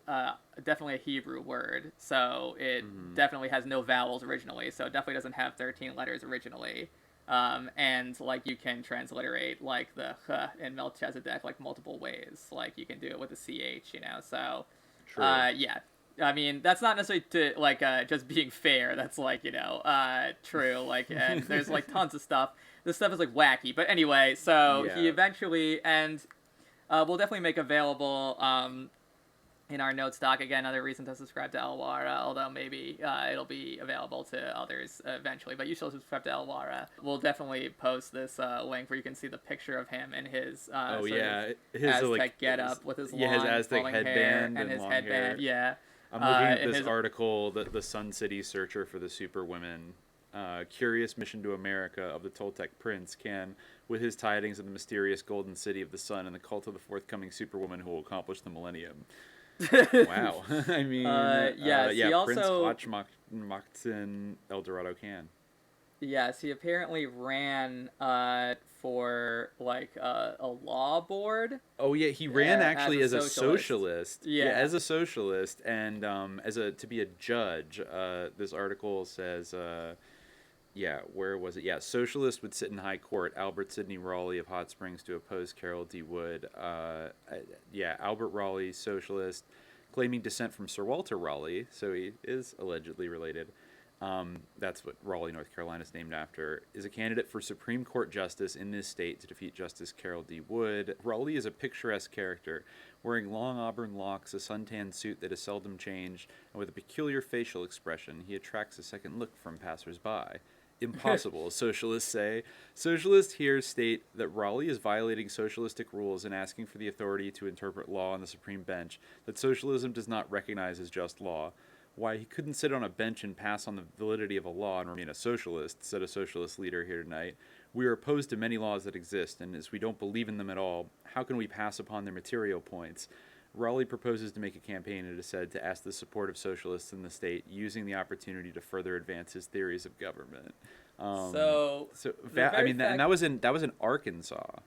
definitely a Hebrew word, so it definitely has no vowels originally, so it definitely doesn't have 13 letters originally. And you can transliterate the ch in Melchizedek multiple ways. You can do it with a ch, so True. yeah. I mean, that's not necessarily to just being fair. That's true. And there's tons of stuff. This stuff is wacky, but anyway. So he eventually, and we'll definitely make available in our notes doc, again, another reason to subscribe to Elwara, although maybe it'll be available to others eventually, but you should subscribe to Elwara. We'll definitely post this link where you can see the picture of him in his his Aztec getup with his long his Aztec headband and his long headband. Hair. I'm looking at this article, the Sun City Searcher for the Superwomen. Curious mission to America of the Toltec Prince can, with his tidings of the mysterious golden city of the sun and the cult of the forthcoming superwoman who will accomplish the millennium. Wow. I mean, he Prince also Maktin Eldorado Khan. Yes, he apparently ran for a law board. Oh yeah, he ran actually as a socialist. Yeah, as a socialist, and to be a judge. This article says, where was it? Yeah, socialist would sit in high court. Albert Sidney Raleigh of Hot Springs to oppose Carroll D. Wood. Albert Raleigh, socialist, claiming descent from Sir Walter Raleigh, so he is allegedly related. That's what Raleigh, North Carolina is named after, is a candidate for Supreme Court Justice in this state to defeat Justice Carroll D. Wood. Raleigh is a picturesque character, wearing long auburn locks, a suntan suit that is seldom changed, and with a peculiar facial expression. He attracts a second look from passers-by. Impossible, socialists say. Socialists here state that Raleigh is violating socialistic rules and asking for the authority to interpret law on the Supreme Bench that socialism does not recognize as just law. Why he couldn't sit on a bench and pass on the validity of a law and remain a socialist, said a socialist leader here tonight. We are opposed to many laws that exist, and as we don't believe in them at all, how can we pass upon their material points? Raleigh proposes to make a campaign, it is said, to ask the support of socialists in the state, using the opportunity to further advance his theories of government. And that was in Arkansas.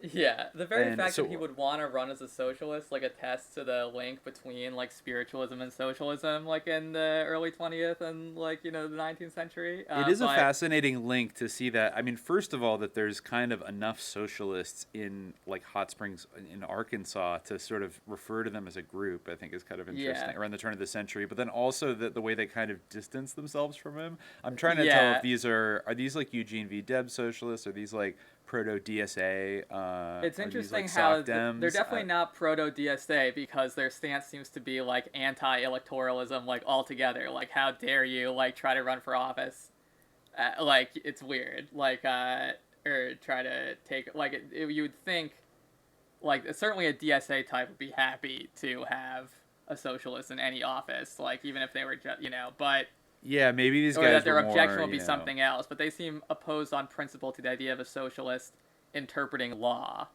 Yeah, the very fact that he would want to run as a socialist, like, attests to the link between, like, spiritualism and socialism, like, in the early 20th and, like, the 19th century. It is a fascinating link to see that. I mean, first of all, that there's kind of enough socialists in, like, Hot Springs in Arkansas to sort of refer to them as a group, I think is kind of interesting, around the turn of the century. But then also the way they kind of distance themselves from him. I'm trying to tell if these are these, like, Eugene V. Debs socialists, or these, like, proto-DSA. It's interesting these, like, how they're definitely not proto-DSA, because their stance seems to be like anti-electoralism, like, altogether. Like, how dare you, like, try to run for office? Like, it's weird. Like, or try to take, like, you would think, like, certainly a DSA type would be happy to have a socialist in any office, like, even if they were just, but. Yeah, maybe these guys or that their were objection more, will be something else, but they seem opposed on principle to the idea of a socialist interpreting law.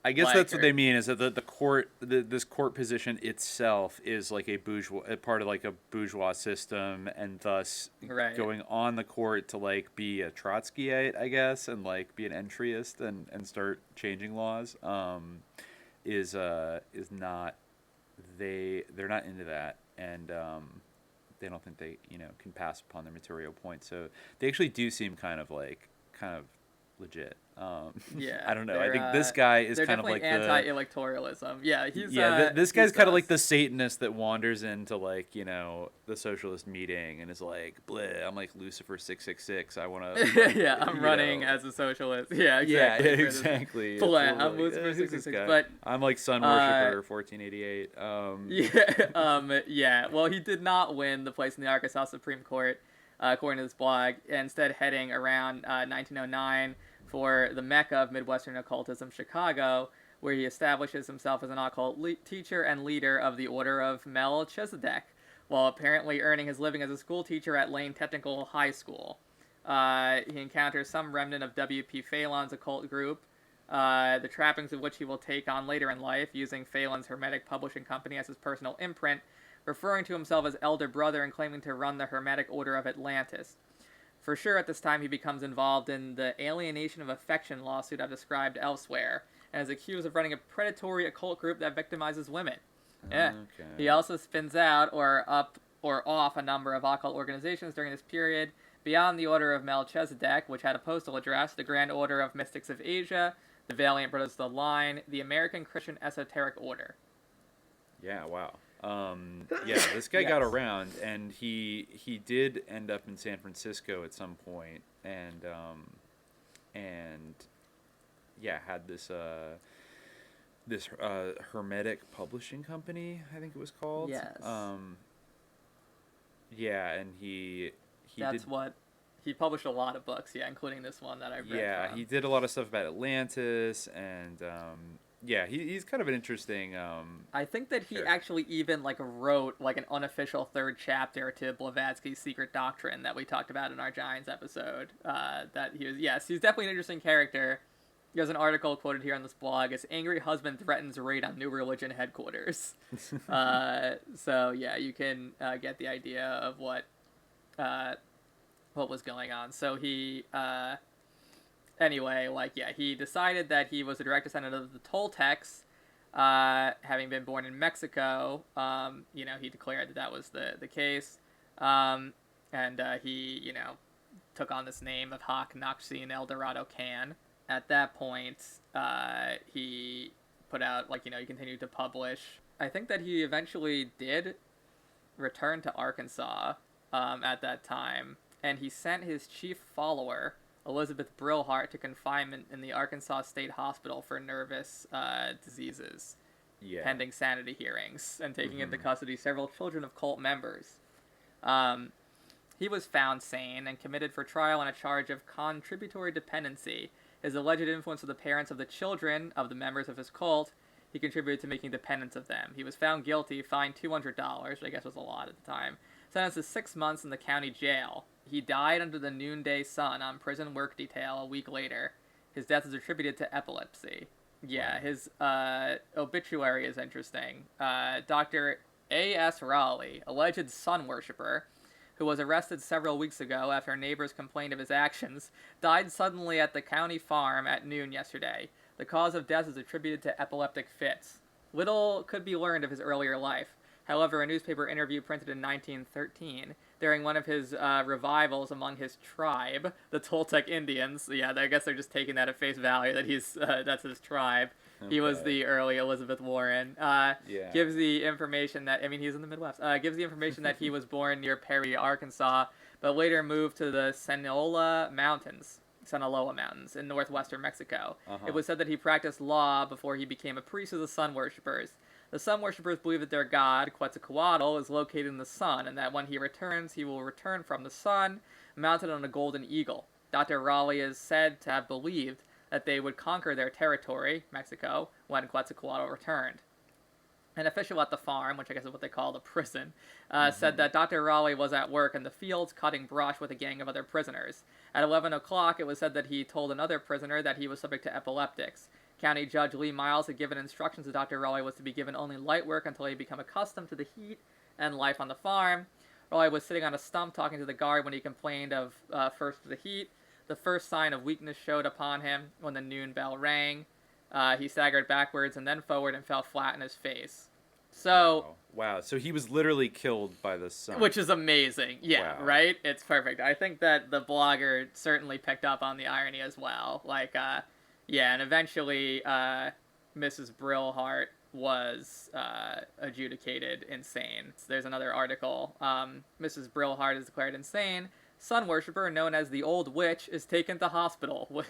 I guess that's what they mean, is that the court, this court position itself is like a part of like a bourgeois system, and thus going on the court to like be a Trotskyite, I guess, and like be an entryist and start changing laws, is not, they're not into that, and they don't think they can pass upon their material points. So they actually do seem kind of legit. I don't know. I think this guy is kind of like anti-electoralism. Yeah, he's this guy's kind of like the Satanist that wanders into like the socialist meeting and is like, bleh, I'm like Lucifer 666. I want to I'm running as a socialist. Yeah, exactly. Yeah, exactly. Bleh, I'm Lucifer 666. But I'm like Sun Worshipper 1488. Yeah. Well, he did not win the place in the Arkansas Supreme Court, according to this blog, instead heading around 1909 for the Mecca of Midwestern occultism, Chicago, where he establishes himself as an occult teacher and leader of the Order of Melchizedek, while apparently earning his living as a school teacher at Lane Technical High School. He encounters some remnant of W.P. Phelan's occult group, the trappings of which he will take on later in life, using Phelan's Hermetic Publishing Company as his personal imprint, referring to himself as elder brother and claiming to run the Hermetic Order of Atlantis. For sure, at this time, he becomes involved in the alienation of affection lawsuit I've described elsewhere, and is accused of running a predatory occult group that victimizes women. Yeah. Okay. He also spins out or off a number of occult organizations during this period, beyond the Order of Melchizedek, which had a postal address, the Grand Order of Mystics of Asia, the Valiant Brothers of the Line, the American Christian Esoteric Order. Yeah, wow. This guy got around, and he did end up in San Francisco at some point, and had this Hermetic Publishing Company, I think it was called. Yes. And he published a lot of books, including this one that I read. Yeah, he did a lot of stuff about Atlantis, and he's kind of an interesting. I think that he actually even wrote an unofficial third chapter to Blavatsky's Secret Doctrine that we talked about in our Giants episode. He's definitely an interesting character. There's an article quoted here on this blog. It's angry husband threatens raid on new religion headquarters. You can get the idea of what was going on. So he. He decided that he was a direct descendant of the Toltecs, having been born in Mexico. He declared that was the case, he took on this name of Hoc Noxine El Dorado Can. At that point, he put out he continued to publish. I think that he eventually did return to Arkansas at that time, and he sent his chief follower, Elizabeth Brillhart, to confinement in the Arkansas State Hospital for nervous diseases, pending sanity hearings, and taking into custody several children of cult members. He was found sane and committed for trial on a charge of contributory dependency. His alleged influence of the parents of the children of the members of his cult, he contributed to making dependents of them. He was found guilty, fined $200, which I guess was a lot at the time, sentenced to 6 months in the county jail. He died under the noonday sun on prison work detail a week later. His death is attributed to epilepsy. Yeah, his obituary is interesting. Dr. A.S. Raleigh, alleged sun worshipper, who was arrested several weeks ago after neighbors complained of his actions, died suddenly at the county farm at noon yesterday. The cause of death is attributed to epileptic fits. Little could be learned of his earlier life. However, a newspaper interview printed in 1913, during one of his revivals among his tribe, the Toltec Indians, yeah, I guess they're just taking that at face value that that's his tribe. Okay. He was the early Elizabeth Warren. Gives the information that, he's in the Midwest, gives the information that he was born near Perry, Arkansas, but later moved to the Sinaloa Mountains in northwestern Mexico. It was said that he practiced law before he became a priest of the sun worshippers. The sun worshippers believe that their god, Quetzalcoatl, is located in the sun, and that when he returns, he will return from the sun, mounted on a golden eagle. Dr. Raleigh is said to have believed that they would conquer their territory, Mexico, when Quetzalcoatl returned. An official at the farm, which I guess is what they call the prison, said that Dr. Raleigh was at work in the fields cutting brush with a gang of other prisoners. At 11 o'clock, it was said that he told another prisoner that he was subject to epileptics. County Judge Lee Miles had given instructions that Dr. Raleigh was to be given only light work until he had become accustomed to the heat and life on the farm. Raleigh was sitting on a stump talking to the guard when he complained of first the heat. The first sign of weakness showed upon him when the noon bell rang. He staggered backwards and then forward and fell flat in his face. So wow. So he was literally killed by the sun. Which is amazing. Yeah, wow. Right? It's perfect. I think that the blogger certainly picked up on the irony as well. And eventually Mrs. Brillhart was adjudicated insane. There's another article. Mrs. Brillhart is declared insane. Sun worshipper known as the Old Witch is taken to hospital.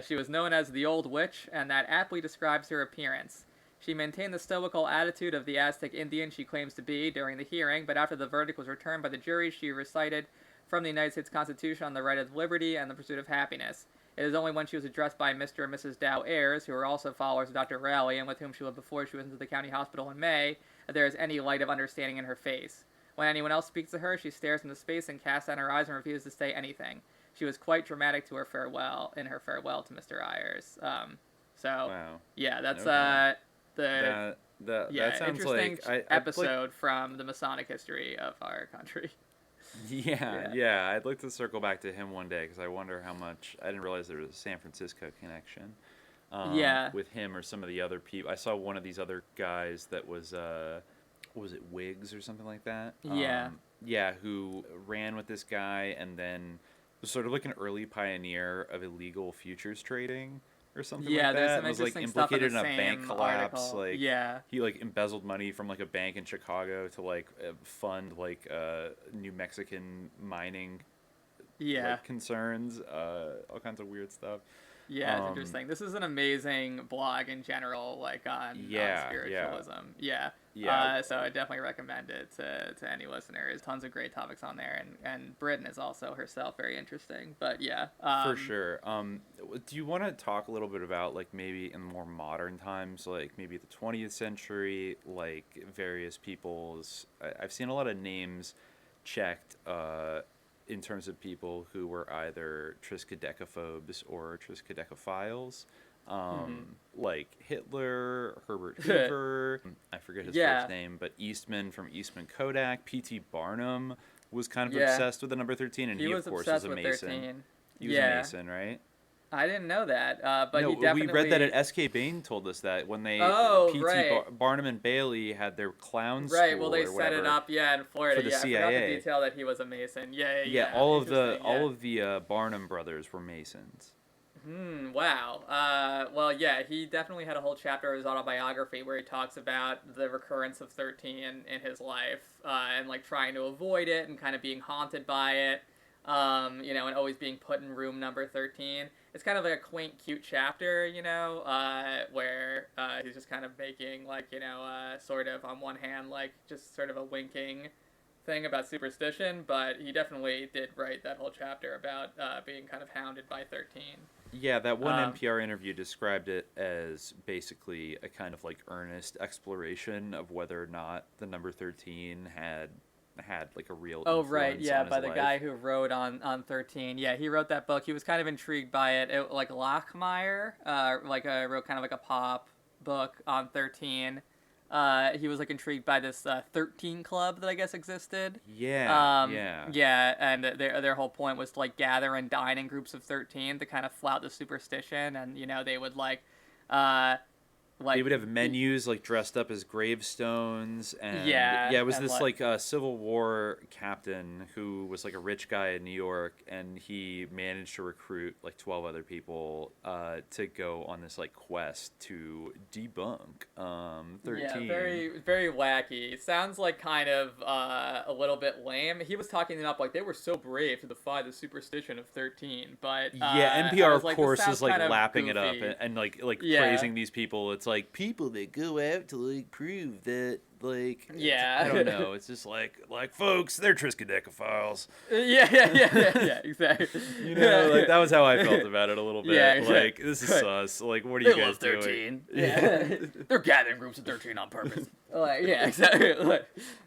She was known as the Old Witch, and that aptly describes her appearance. She maintained the stoical attitude of the Aztec Indian she claims to be during the hearing, but after the verdict was returned by the jury, she recited from the United States Constitution on the right of liberty and the pursuit of happiness. It is only when she was addressed by Mr. and Mrs. Dow Ayres, who are also followers of Dr. Raleigh and with whom she lived before she went into the county hospital in May, that there is any light of understanding in her face. When anyone else speaks to her, she stares into space and casts down her eyes and refuses to say anything. She was quite dramatic to her farewell to Mr. Ayres. Wow. Yeah, that's that sounds interesting like episode from the Masonic history of our country. Yeah. I'd like to circle back to him one day because I wonder how much. I didn't realize there was a San Francisco connection. With him or some of the other people. I saw one of these other guys that was it Wiggs or something like that? Who ran with this guy and then was sort of like an early pioneer of illegal futures trading or something like that. There's some was interesting implicated stuff in a bank collapse. Article. He embezzled money from a bank in Chicago to fund New Mexican mining concerns, all kinds of weird stuff. Yeah, it's interesting. This is an amazing blog in general, on spiritualism. So I definitely recommend it to any listeners. Tons of great topics on there, and Britain is also herself very interesting. But for sure. Do you want to talk a little bit about maybe in more modern times, maybe the 20th century, various people's? I've seen a lot of names checked. In terms of people who were either triskaidekaphobes or triskaidekaphiles, like Hitler, Herbert Hoover, I forget his first name, but Eastman from Eastman Kodak, P.T. Barnum was kind of obsessed with the number 13, and he of course was a Mason. 13. He was a Mason, right? I didn't know that, but no, he definitely... we read that at S.K. Bain told us that when they P.T. Barnum and Bailey had their clown school. Right, well, they set it up, in Florida. For the CIA. I forgot the detail that he was a Mason. All of the Barnum brothers were Masons. Wow. He definitely had a whole chapter of his autobiography where he talks about the recurrence of 13 in his life, and trying to avoid it and kind of being haunted by it. And always being put in room number 13. It's kind of a quaint, cute chapter, where he's just kind of making, sort of, on one hand, just sort of a winking thing about superstition, but he definitely did write that whole chapter about being kind of hounded by 13. Yeah, that one NPR interview described it as basically a kind of earnest exploration of whether or not the number 13 had a real influence on his by the life. guy who wrote on 13. He wrote that book. He was kind of intrigued by it. Lockmeyer wrote kind of a pop book on 13. He was intrigued by this 13 club that I guess existed. And their whole point was to gather and dine in groups of 13 to kind of flout the superstition, and they would They would have menus like dressed up as gravestones, and it was this like Civil War captain who was like a rich guy in New York, and he managed to recruit like 12 other people to go on this like quest to debunk 13. Yeah, very very wacky. Sounds like kind of a little bit lame. He was talking it up like they were so brave to defy the superstition of 13, but NPR of like, course is like lapping goofy. it up and like praising these people. It's like people that go out to like prove that like I don't know. It's just like folks, they're triskaidekaphiles. Yeah, exactly. You know, like that was how I felt about it a little bit. Yeah, exactly. Like this is sus. Like what are you guys doing? 13. Yeah, they're gathering groups of 13 on purpose. Like exactly. Like,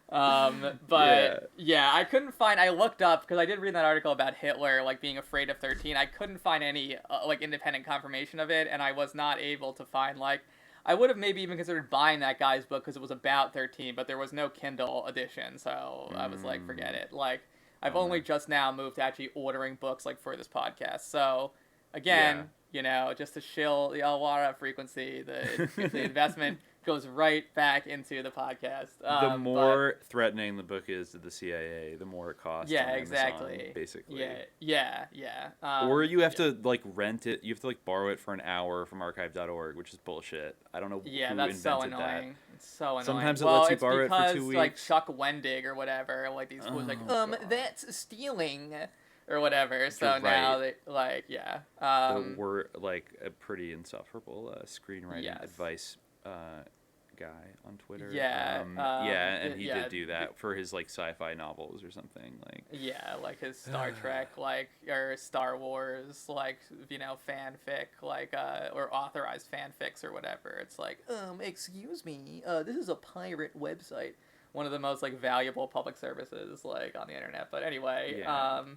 but I couldn't find. I looked up because I did read that article about Hitler like being afraid of 13. I couldn't find any like independent confirmation of it, and I was not able to find like. I would have maybe even considered buying that guy's book because it was about 13, but there was no Kindle edition, so I was like, forget it. Like, I've only just now moved to actually ordering books like for this podcast. So, again, you know, just to shill the Alwara frequency, the investment goes right back into the podcast. The more threatening the book is to the CIA, the more it costs. Yeah, on Amazon, exactly. Basically. Yeah. Or you have to like rent it. You have to like borrow it for an hour from archive.org, which is bullshit. I don't know who invented that. Yeah, that's so annoying. It's so annoying. Sometimes it lets you borrow it for 2 weeks. Like Chuck Wendig or whatever, like these fools like, that's stealing. Or whatever. So now they like, we're like a pretty insufferable screenwriting advice guy on Twitter. And he did do that for his like sci-fi novels or something like. Yeah, like his Star Trek, like or Star Wars, like fanfic, like or authorized fanfics or whatever. It's like, excuse me, this is a pirate website. One of the most like valuable public services like on the internet. But anyway,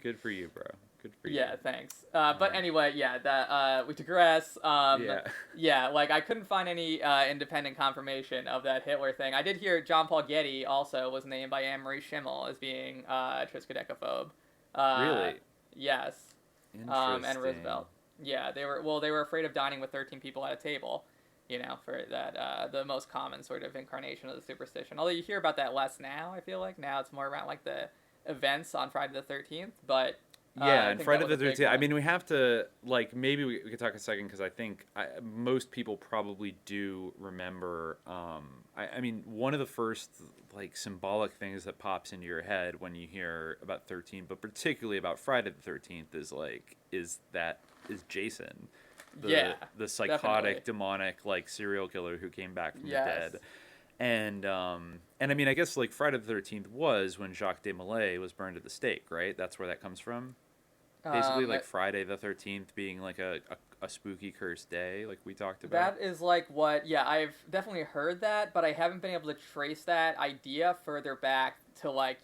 good for you, bro. Good for you. Yeah, thanks. But anyway, that we digress. Like I couldn't find any independent confirmation of that Hitler thing. I did hear John Paul Getty also was named by Anne-Marie Schimmel as being triskaidekaphobe. Really? Yes. Interesting. And Roosevelt. Yeah, they were afraid of dining with 13 people at a table. You know, for that, the most common sort of incarnation of the superstition. Although you hear about that less now, I feel like. Now it's more around, like, the events on Friday the 13th, but... and Friday the 13th, I mean, we have to, like, maybe we could talk a second, because I think most people probably do remember, I mean, one of the first, like, symbolic things that pops into your head when you hear about 13, but particularly about Friday the 13th is Jason. The psychotic, definitely. demonic, like serial killer who came back from the dead, and I mean, I guess like Friday the 13th was when Jacques Desmoulins was burned at the stake, right? That's where that comes from. Basically, like Friday the 13th being like a spooky cursed day, like we talked about. That is like what, I've definitely heard that, but I haven't been able to trace that idea further back to like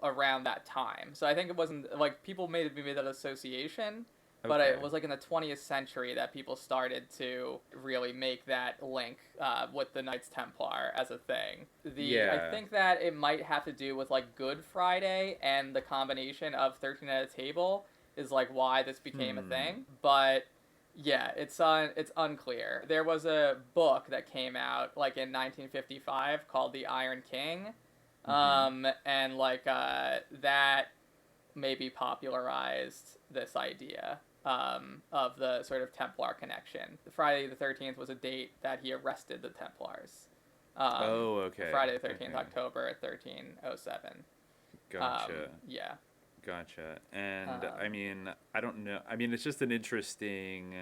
around that time. So I think it wasn't like people made that association. But it was like in the 20th century that people started to really make that link with the Knights Templar as a thing. I think that it might have to do with like Good Friday, and the combination of 13 at a table is like why this became a thing. But it's unclear. There was a book that came out like in 1955 called The Iron King, and like that maybe popularized this idea. Of the sort of Templar connection. Friday the 13th was a date that he arrested the Templars. Friday the 13th, October 1307. Gotcha. Gotcha. And I mean, I don't know. I mean, it's just an interesting...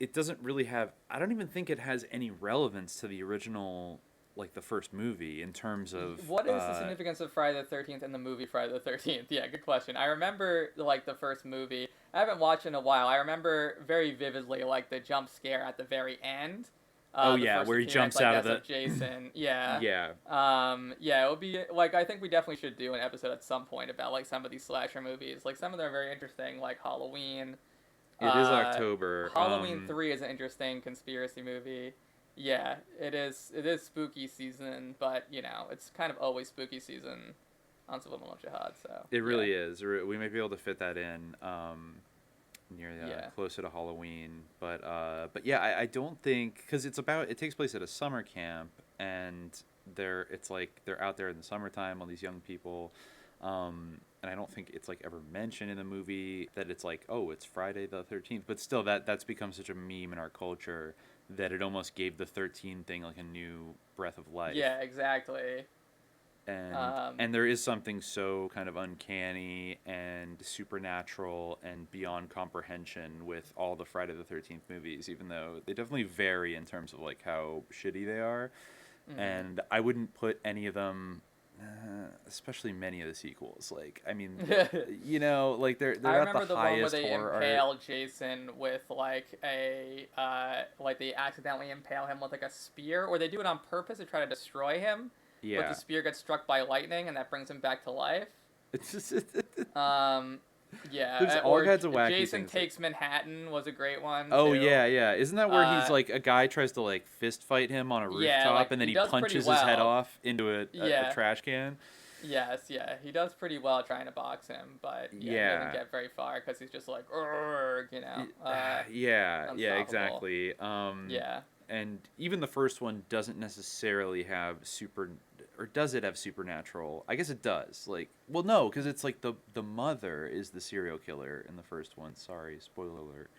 It doesn't really have... I don't even think it has any relevance to the original... like the first movie in terms of what is the significance of Friday the 13th and the movie Friday the 13th? Yeah, good question. I remember like the first movie. I haven't watched in a while. I remember very vividly like the jump scare at the very end. Where he jumps out of the Jason. Yeah. Yeah. It would be like I think we definitely should do an episode at some point about like some of these slasher movies. Like some of them are very interesting, like Halloween. It is October. Halloween 3 is an interesting conspiracy movie. Yeah, it is spooky season, but, it's kind of always spooky season on Subliminal Jihad, so... It really is. We might be able to fit that in. near closer to Halloween. But yeah, I don't think, because it takes place at a summer camp, and they're out there in the summertime, all these young people. And I don't think it's like ever mentioned in the movie that it's like, oh, it's Friday the 13th. But still, that's become such a meme in our culture that it almost gave the 13 thing like a new breath of life. Yeah, exactly. And there is something so kind of uncanny and supernatural and beyond comprehension with all the Friday the 13th movies, even though they definitely vary in terms of like how shitty they are. Mm-hmm. And I wouldn't put any of them, especially many of the sequels. Like, I mean, you know, like they're not the highest horror. I remember the one where they impale Jason with like like they accidentally impale him with like a spear, or they do it on purpose to try to destroy him. Yeah. But the spear gets struck by lightning, and that brings him back to life. It's just yeah. There's all kinds of wacky Jason things. Takes Manhattan was a great one. Oh, too. yeah. Isn't that where he's like, a guy tries to like fist fight him on a rooftop, and then he punches his head off into a trash can? Yes, yeah. He does pretty well trying to box him, but he doesn't get very far because he's just like, you know. Yeah, exactly. Yeah. And even the first one doesn't necessarily have or does it have supernatural? I guess it does. Like, well, no, because it's like the mother is the serial killer in the first one. Sorry, spoiler alert.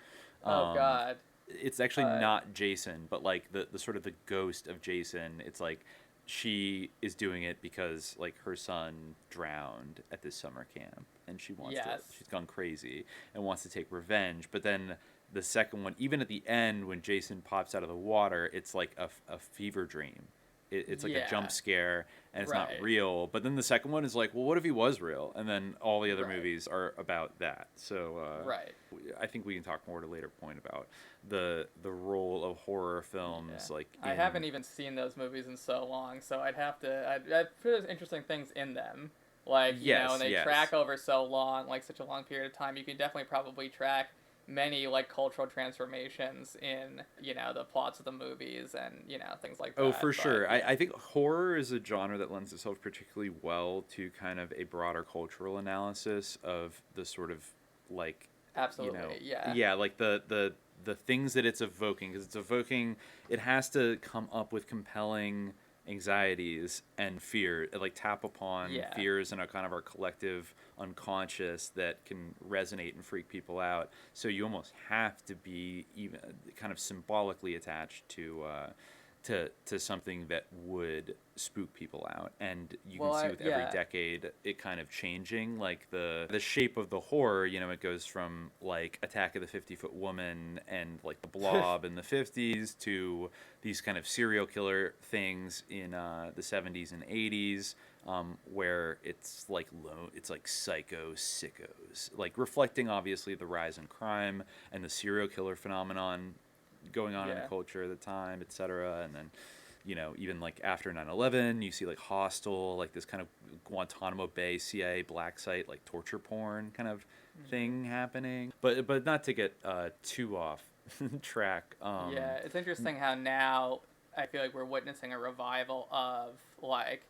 Oh God. It's actually not Jason, but like the sort of the ghost of Jason. It's like she is doing it because like her son drowned at this summer camp, and she wants she's gone crazy and wants to take revenge. But then the second one, even at the end when Jason pops out of the water, it's like a fever dream. It's like a jump scare, and it's not real. But then the second one is like, well, what if he was real? And then all the other movies are about that. So I think we can talk more at a later point about the role of horror films. Like I haven't even seen those movies in so long, so I'd put there's interesting things in them. Like, you know, and they track over so long, like such a long period of time, you can definitely probably track many like cultural transformations in, you know, the plots of the movies and, you know, things like that. Oh, for sure. I think horror is a genre that lends itself particularly well to kind of a broader cultural analysis of the sort of like, absolutely, you know, like the things that it's evoking, because it has to come up with compelling anxieties and fear, like tap upon fears in a kind of our collective unconscious that can resonate and freak people out. So you almost have to be even kind of symbolically attached to something that would spook people out. And you can see with every decade it kind of changing, like the shape of the horror, you know, it goes from like Attack of the 50-Foot Woman and like the Blob in the 50s to these kind of serial killer things in the 70s and 80s, where it's like psycho sickos, like reflecting obviously the rise in crime and the serial killer phenomenon going on in the culture at the time, etc. And then, you know, even like after 9/11, you see like Hostel, like this kind of Guantanamo Bay CIA black site, like torture porn kind of thing happening. But not to get too off track. It's interesting how now I feel like we're witnessing a revival of like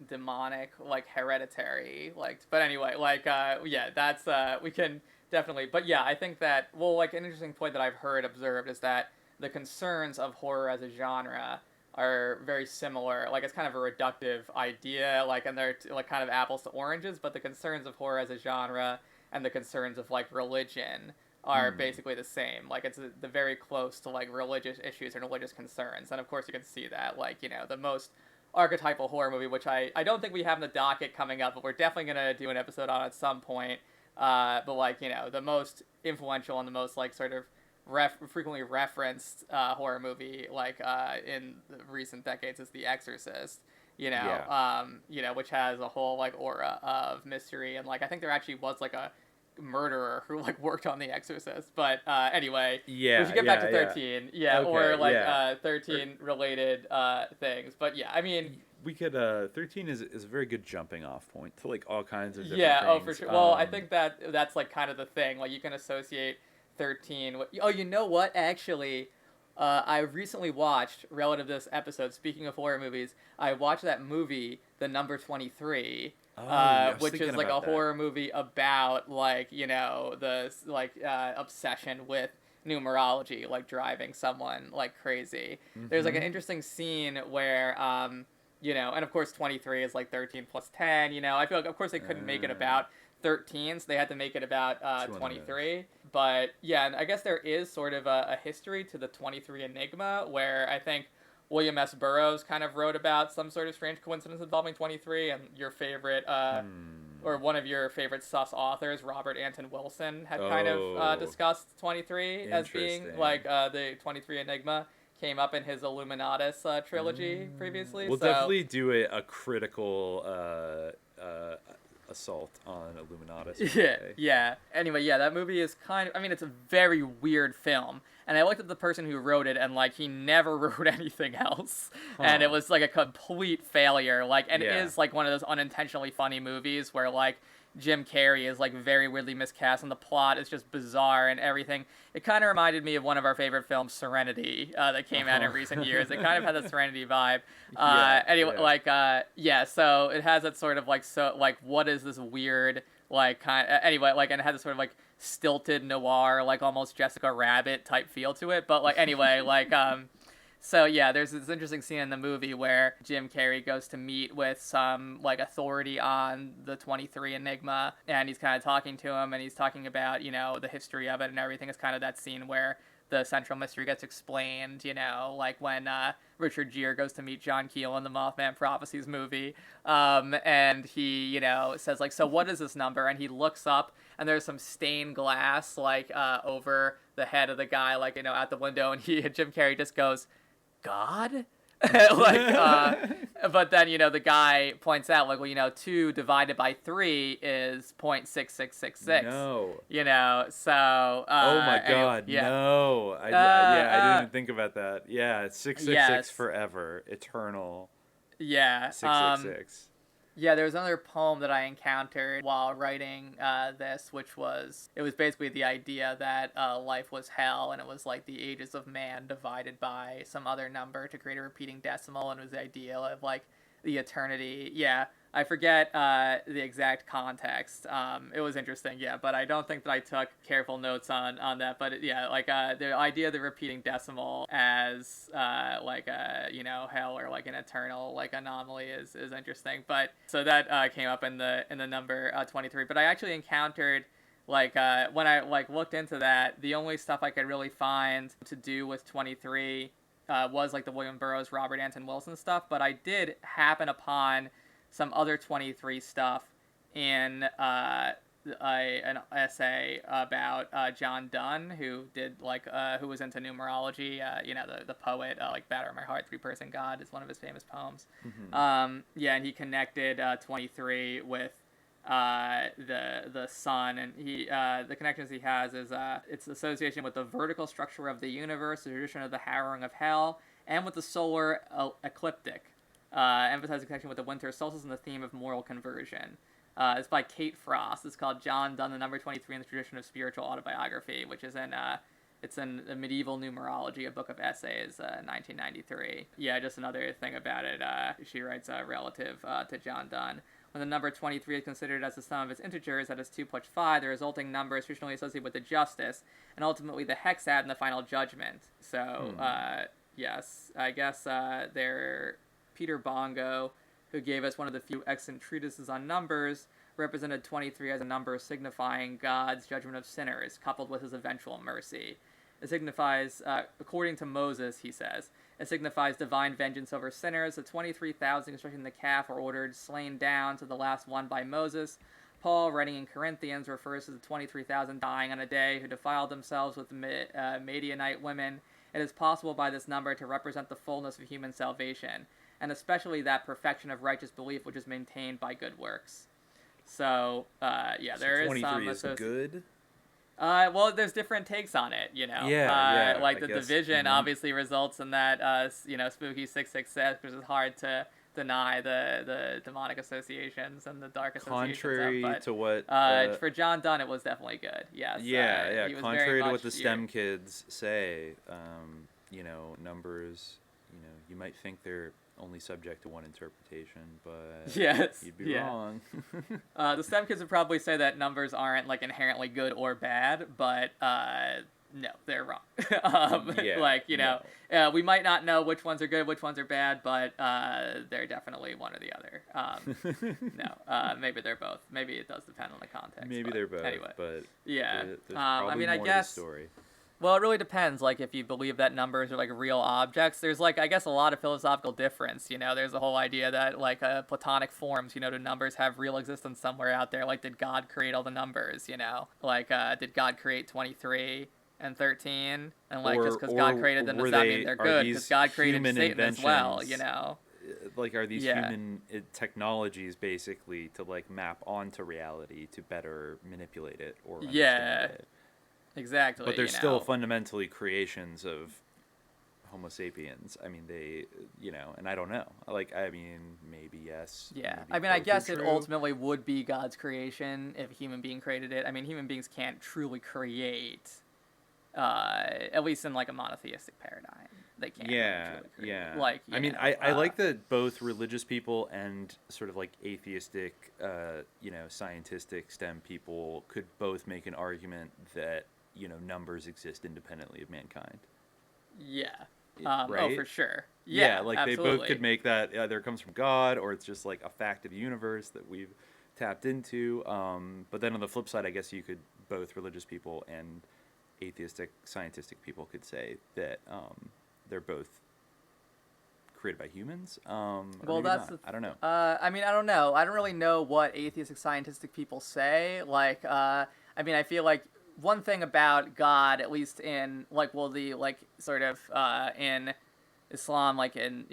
demonic, like Hereditary, like. But anyway, like that's we can definitely. But yeah, I think that like an interesting point that I've observed is that the concerns of horror as a genre are very similar. Like, it's kind of a reductive idea, like, and they're like kind of apples to oranges, but the concerns of horror as a genre and the concerns of like religion are basically the same. Like, it's the very close to like religious issues and religious concerns. And of course you can see that, like, you know, the most archetypal horror movie, which I don't think we have in the docket coming up, but we're definitely going to do an episode on at some point. But like, you know, the most influential and the most like sort of frequently referenced horror movie like in the recent decades is The Exorcist, you know, you know, which has a whole like aura of mystery, and like I think there actually was like a murderer who like worked on The Exorcist, but anyway, we should get back to 13, okay, or like 13 related things, but yeah, I mean, we could 13 is a very good jumping off point to like all kinds of different things. Oh, for sure. Well, I think that's like kind of the thing, like you can associate 13 you know what, actually, I recently watched, relative to this episode, speaking of horror movies, I watched that movie, The Number 23, which is like a horror movie about, like, you know, the, like, obsession with numerology, like driving someone like crazy. There's like an interesting scene where, you know, and of course 23 is like 13 plus 10, you know. I feel like, of course, they couldn't make it about 13, so they had to make it about 23. But yeah, and I guess there is sort of a history to the 23 Enigma, where I think William S. Burroughs kind of wrote about some sort of strange coincidence involving 23, and your favorite, or one of your favorite sus authors, Robert Anton Wilson, had kind of discussed 23 as being like the 23 Enigma. Came up in his Illuminatus trilogy previously. We'll definitely do a critical assault on Illuminatus. Yeah. Anyway, yeah, that movie is kind of, I mean, it's a very weird film. And I looked at the person who wrote it, and, like, he never wrote anything else. And it was, like, a complete failure. Like, and it is, like, one of those unintentionally funny movies where, like, Jim Carrey is, like, very weirdly miscast, and the plot is just bizarre and everything. It kind of reminded me of one of our favorite films, Serenity, that came out in recent years. It kind of had that Serenity vibe. So it has that sort of, like, so, like, what is this weird, like, kind of, anyway, like, and it has this sort of, like, stilted noir, like, almost Jessica Rabbit type feel to it. But, like, anyway, like, so, yeah, there's this interesting scene in the movie where Jim Carrey goes to meet with some, like, authority on the 23 Enigma, and he's kind of talking to him, and he's talking about, you know, the history of it and everything. It's kind of that scene where the central mystery gets explained, you know, like when Richard Gere goes to meet John Keel in the Mothman Prophecies movie, and he, you know, says, like, so what is this number? And he looks up, and there's some stained glass, like, over the head of the guy, like, you know, out the window, and Jim Carrey just goes, God? But then, you know, the guy points out, like, well, you know, 2 divided by 3 is 0.6666. No. You know, so... oh my God, no. I didn't even think about that. Yeah, it's 666 forever, eternal. Yeah. 666. Yeah, there was another poem that I encountered while writing this, which was, it was basically the idea that life was hell, and it was like the ages of man divided by some other number to create a repeating decimal, and it was the idea of, like, the eternity. Yeah, I forget the exact context. It was interesting, yeah, but I don't think that I took careful notes on that. But yeah, like the idea of the repeating decimal as like a, you know, hell or like an eternal like anomaly is interesting. But so that came up in the number 23. But I actually encountered, like, when I like looked into that, the only stuff I could really find to do with 23 was like the William Burroughs, Robert Anton Wilson stuff. But I did happen upon some other 23 stuff in an essay about John Donne, who did like who was into numerology. You know, the poet, like "Batter My Heart, 3-Person God" is one of his famous poems. Yeah, and he connected 23 with the sun, and he the connections he has is its association with the vertical structure of the universe, the tradition of the harrowing of hell, and with the solar ecliptic. Emphasizing connection with the winter solstice and the theme of moral conversion. It's by Kate Frost. It's called John Donne, the Number 23 in the Tradition of Spiritual Autobiography, which is it's in the Medieval Numerology, a book of essays, 1993. Yeah, just another thing about it. She writes relative to John Donne. When the number 23 is considered as the sum of its integers, that is 2 plus 5, the resulting number is traditionally associated with the justice, and ultimately the hexad in the final judgment. So, yes, I guess Peter Bongo, who gave us one of the few excellent treatises on numbers, represented 23 as a number signifying God's judgment of sinners, coupled with his eventual mercy. It signifies, according to Moses, he says, it signifies divine vengeance over sinners. The 23,000 constructing the calf were ordered slain down to the last one by Moses. Paul, writing in Corinthians, refers to the 23,000 dying on a day who defiled themselves with Midianite women. It is possible by this number to represent the fullness of human salvation, and especially that perfection of righteous belief which is maintained by good works. So, yeah, so there is some... 23 is good? Well, there's different takes on it, you know. Yeah, like the division obviously results in that, you know, spooky 666, which is hard to deny the demonic associations and the dark associations. Contrary to what... for John Donne, it was definitely good, yes. Yeah, contrary to what the STEM kids say, numbers, you might think they're only subject to one interpretation, but yes, you'd be wrong. The STEM kids would probably say that numbers aren't like inherently good or bad, but no, they're wrong. We might not know which ones are good, which ones are bad, but they're definitely one or the other. Maybe they're both. Maybe it does depend on the context. Maybe they're both. Anyway, but yeah. there's probably I more guess. to the story. Well, it really depends. Like, if you believe that numbers are like real objects, there's like, I guess, a lot of philosophical difference. There's the whole idea that like Platonic forms, do numbers have real existence somewhere out there? Like, did God create all the numbers? Like, did God create 23 and 13? And like, just because God created them, does that mean they're good? Because God created Satan as well. Like, are these human technologies basically to like map onto reality to better manipulate it or understand it? Exactly. But they're still fundamentally creations of Homo sapiens. I mean, they, and I don't know. Like, I mean, maybe yes. Yeah. I guess it ultimately would be God's creation if a human being created it. I mean, human beings can't truly create, at least in like a monotheistic paradigm. They can't. Yeah. Like, I like that both religious people and sort of like atheistic, scientistic STEM people could both make an argument that numbers exist independently of mankind. Yeah. Right? Oh, for sure. Yeah, like absolutely. they both could make that either it comes from God or it's just like a fact of the universe that we've tapped into. But then on the flip side, I guess you could, both religious people and atheistic, scientistic people could say that they're both created by humans. Well, that's I don't know. I don't know. I don't really know what atheistic, scientistic people say. Like, I feel like one thing about God, at least in sort of in Islam, like in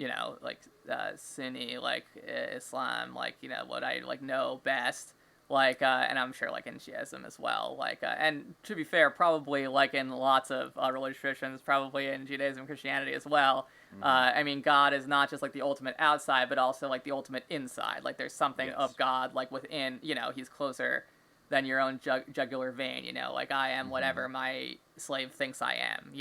Sunni Islam, what I know best, and I'm sure in Shiism as well, and to be fair, probably in lots of religious traditions, probably in Judaism, Christianity as well. God is not just the ultimate outside, but also the ultimate inside. Like, there's something of God within. He's closer than your own jugular vein, I am whatever my slave thinks I am,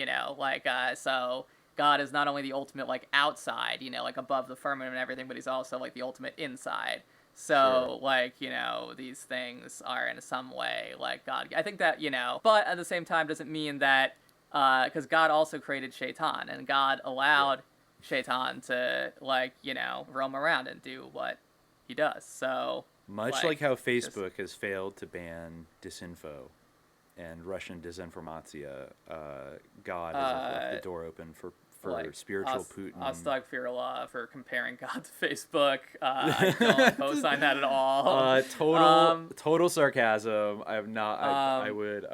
so God is not only the ultimate outside, above the firmament and everything, but he's also the ultimate inside. So sure. These things are in some way God. I think that, but at the same time doesn't mean that, because God also created Shaitan, and God allowed Shaitan to roam around and do what he does. So much like how Facebook has failed to ban disinfo and Russian disinformatia, God has left the door open for spiritual Putin. Astagfirullah for comparing God to Facebook. I don't co-sign that at all. Total sarcasm. I have not. I would.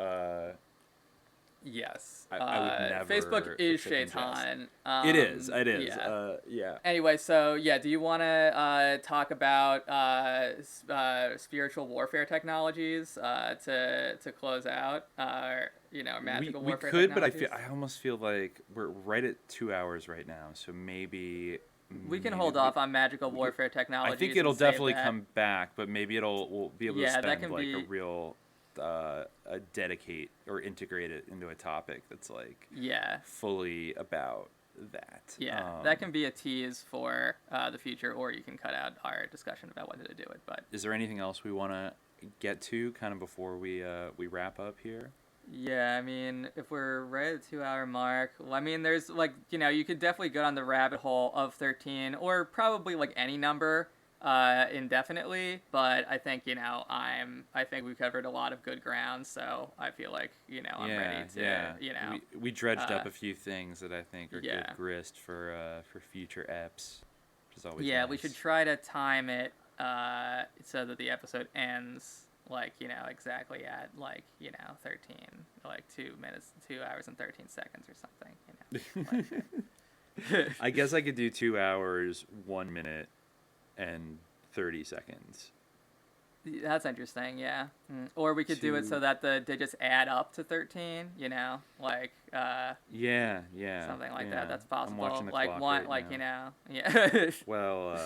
Yes. I would never. Facebook is Shaitan. It is. Yeah. Anyway, so do you want to talk about spiritual warfare technologies to close out? Magical warfare technologies? We could, but I almost feel like we're right at 2 hours right now, so maybe we can hold off on magical warfare technologies. I think it'll definitely come back, but maybe we'll be able to spend a real dedicate or integrate it into a topic that's fully about that. That can be a tease for the future, or you can cut out our discussion about whether to do it. But is there anything else we want to get to kind of before we wrap up here? Yeah, if we're right at the 2 hour mark, there's you could definitely go down the rabbit hole of 13 or probably any number indefinitely, but I think I think we covered a lot of good ground, so I feel like I'm ready to we dredged up a few things that I think are good grist for future eps, which is always nice. We should try to time it so that the episode ends exactly at 13, 2 hours and 13 seconds or something. I guess I could do 2 hours, 1 minute, and 30 seconds. That's interesting, yeah. Or we could do it so that the digits add up to 13, yeah. Something like that. That's possible. I'm watching the clock right now. Yeah. Well,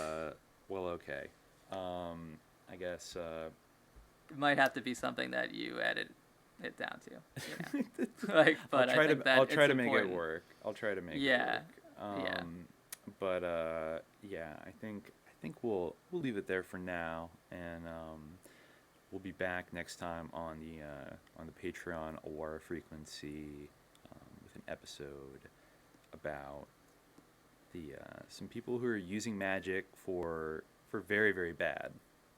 okay. I guess it might have to be something that you edit it down to. You know? Like, but I'll try to make it work. I'll try to make it work. Yeah. But yeah, I think we'll leave it there for now, and we'll be back next time on the Patreon Aurora Frequency with an episode about some people who are using magic for very, very bad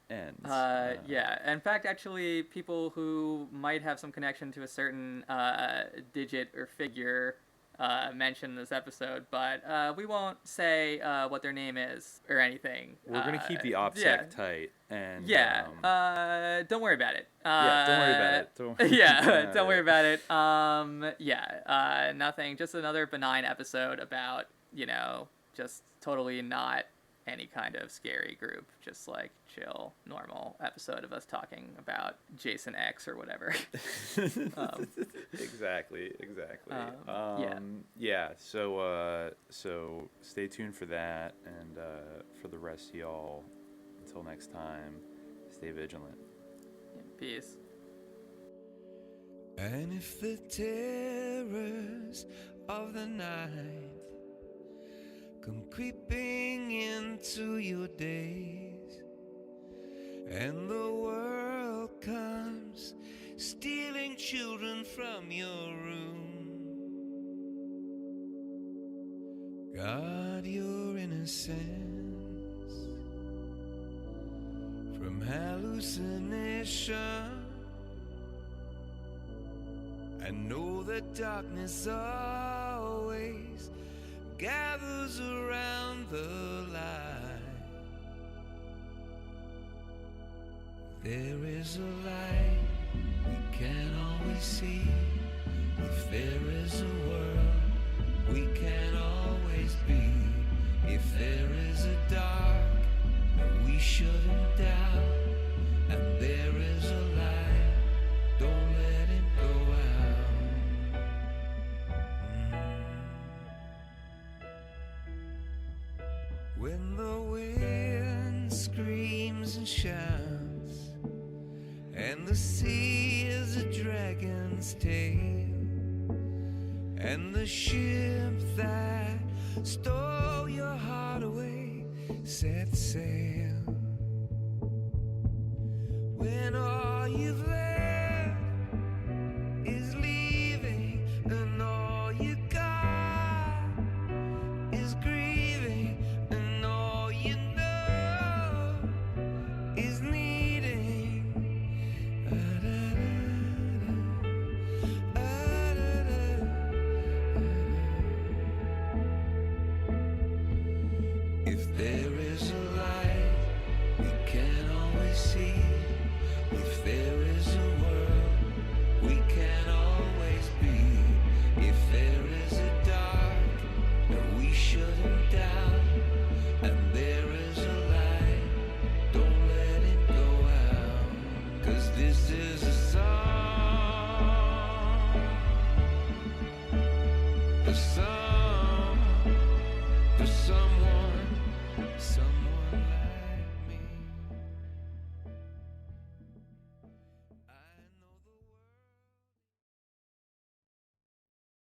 ends. Yeah. In fact, actually, people who might have some connection to a certain digit or figure mentioned in this episode, but we won't say what their name is or anything. We're gonna keep the OPSEC tight, and don't worry about it. Don't worry about it. Don't worry about it. Nothing. Just another benign episode about, just totally not any kind of scary group. Just like chill, normal episode of us talking about Jason X or whatever. Exactly. So stay tuned for that, and for the rest of y'all, until next time, stay vigilant. Peace. And if the terrors of the night come creeping into your days, and the world comes stealing children from your room, guard your innocence from hallucination, and know that darkness always gathers around the light. There is a light we can't always see. If there is a world we can't always be. If there is a dark that we shouldn't doubt, and there is a light, don't let it go out. When the wind screams and shouts, and the sea is a dragon's tail, and the ship that stole your heart away set sail,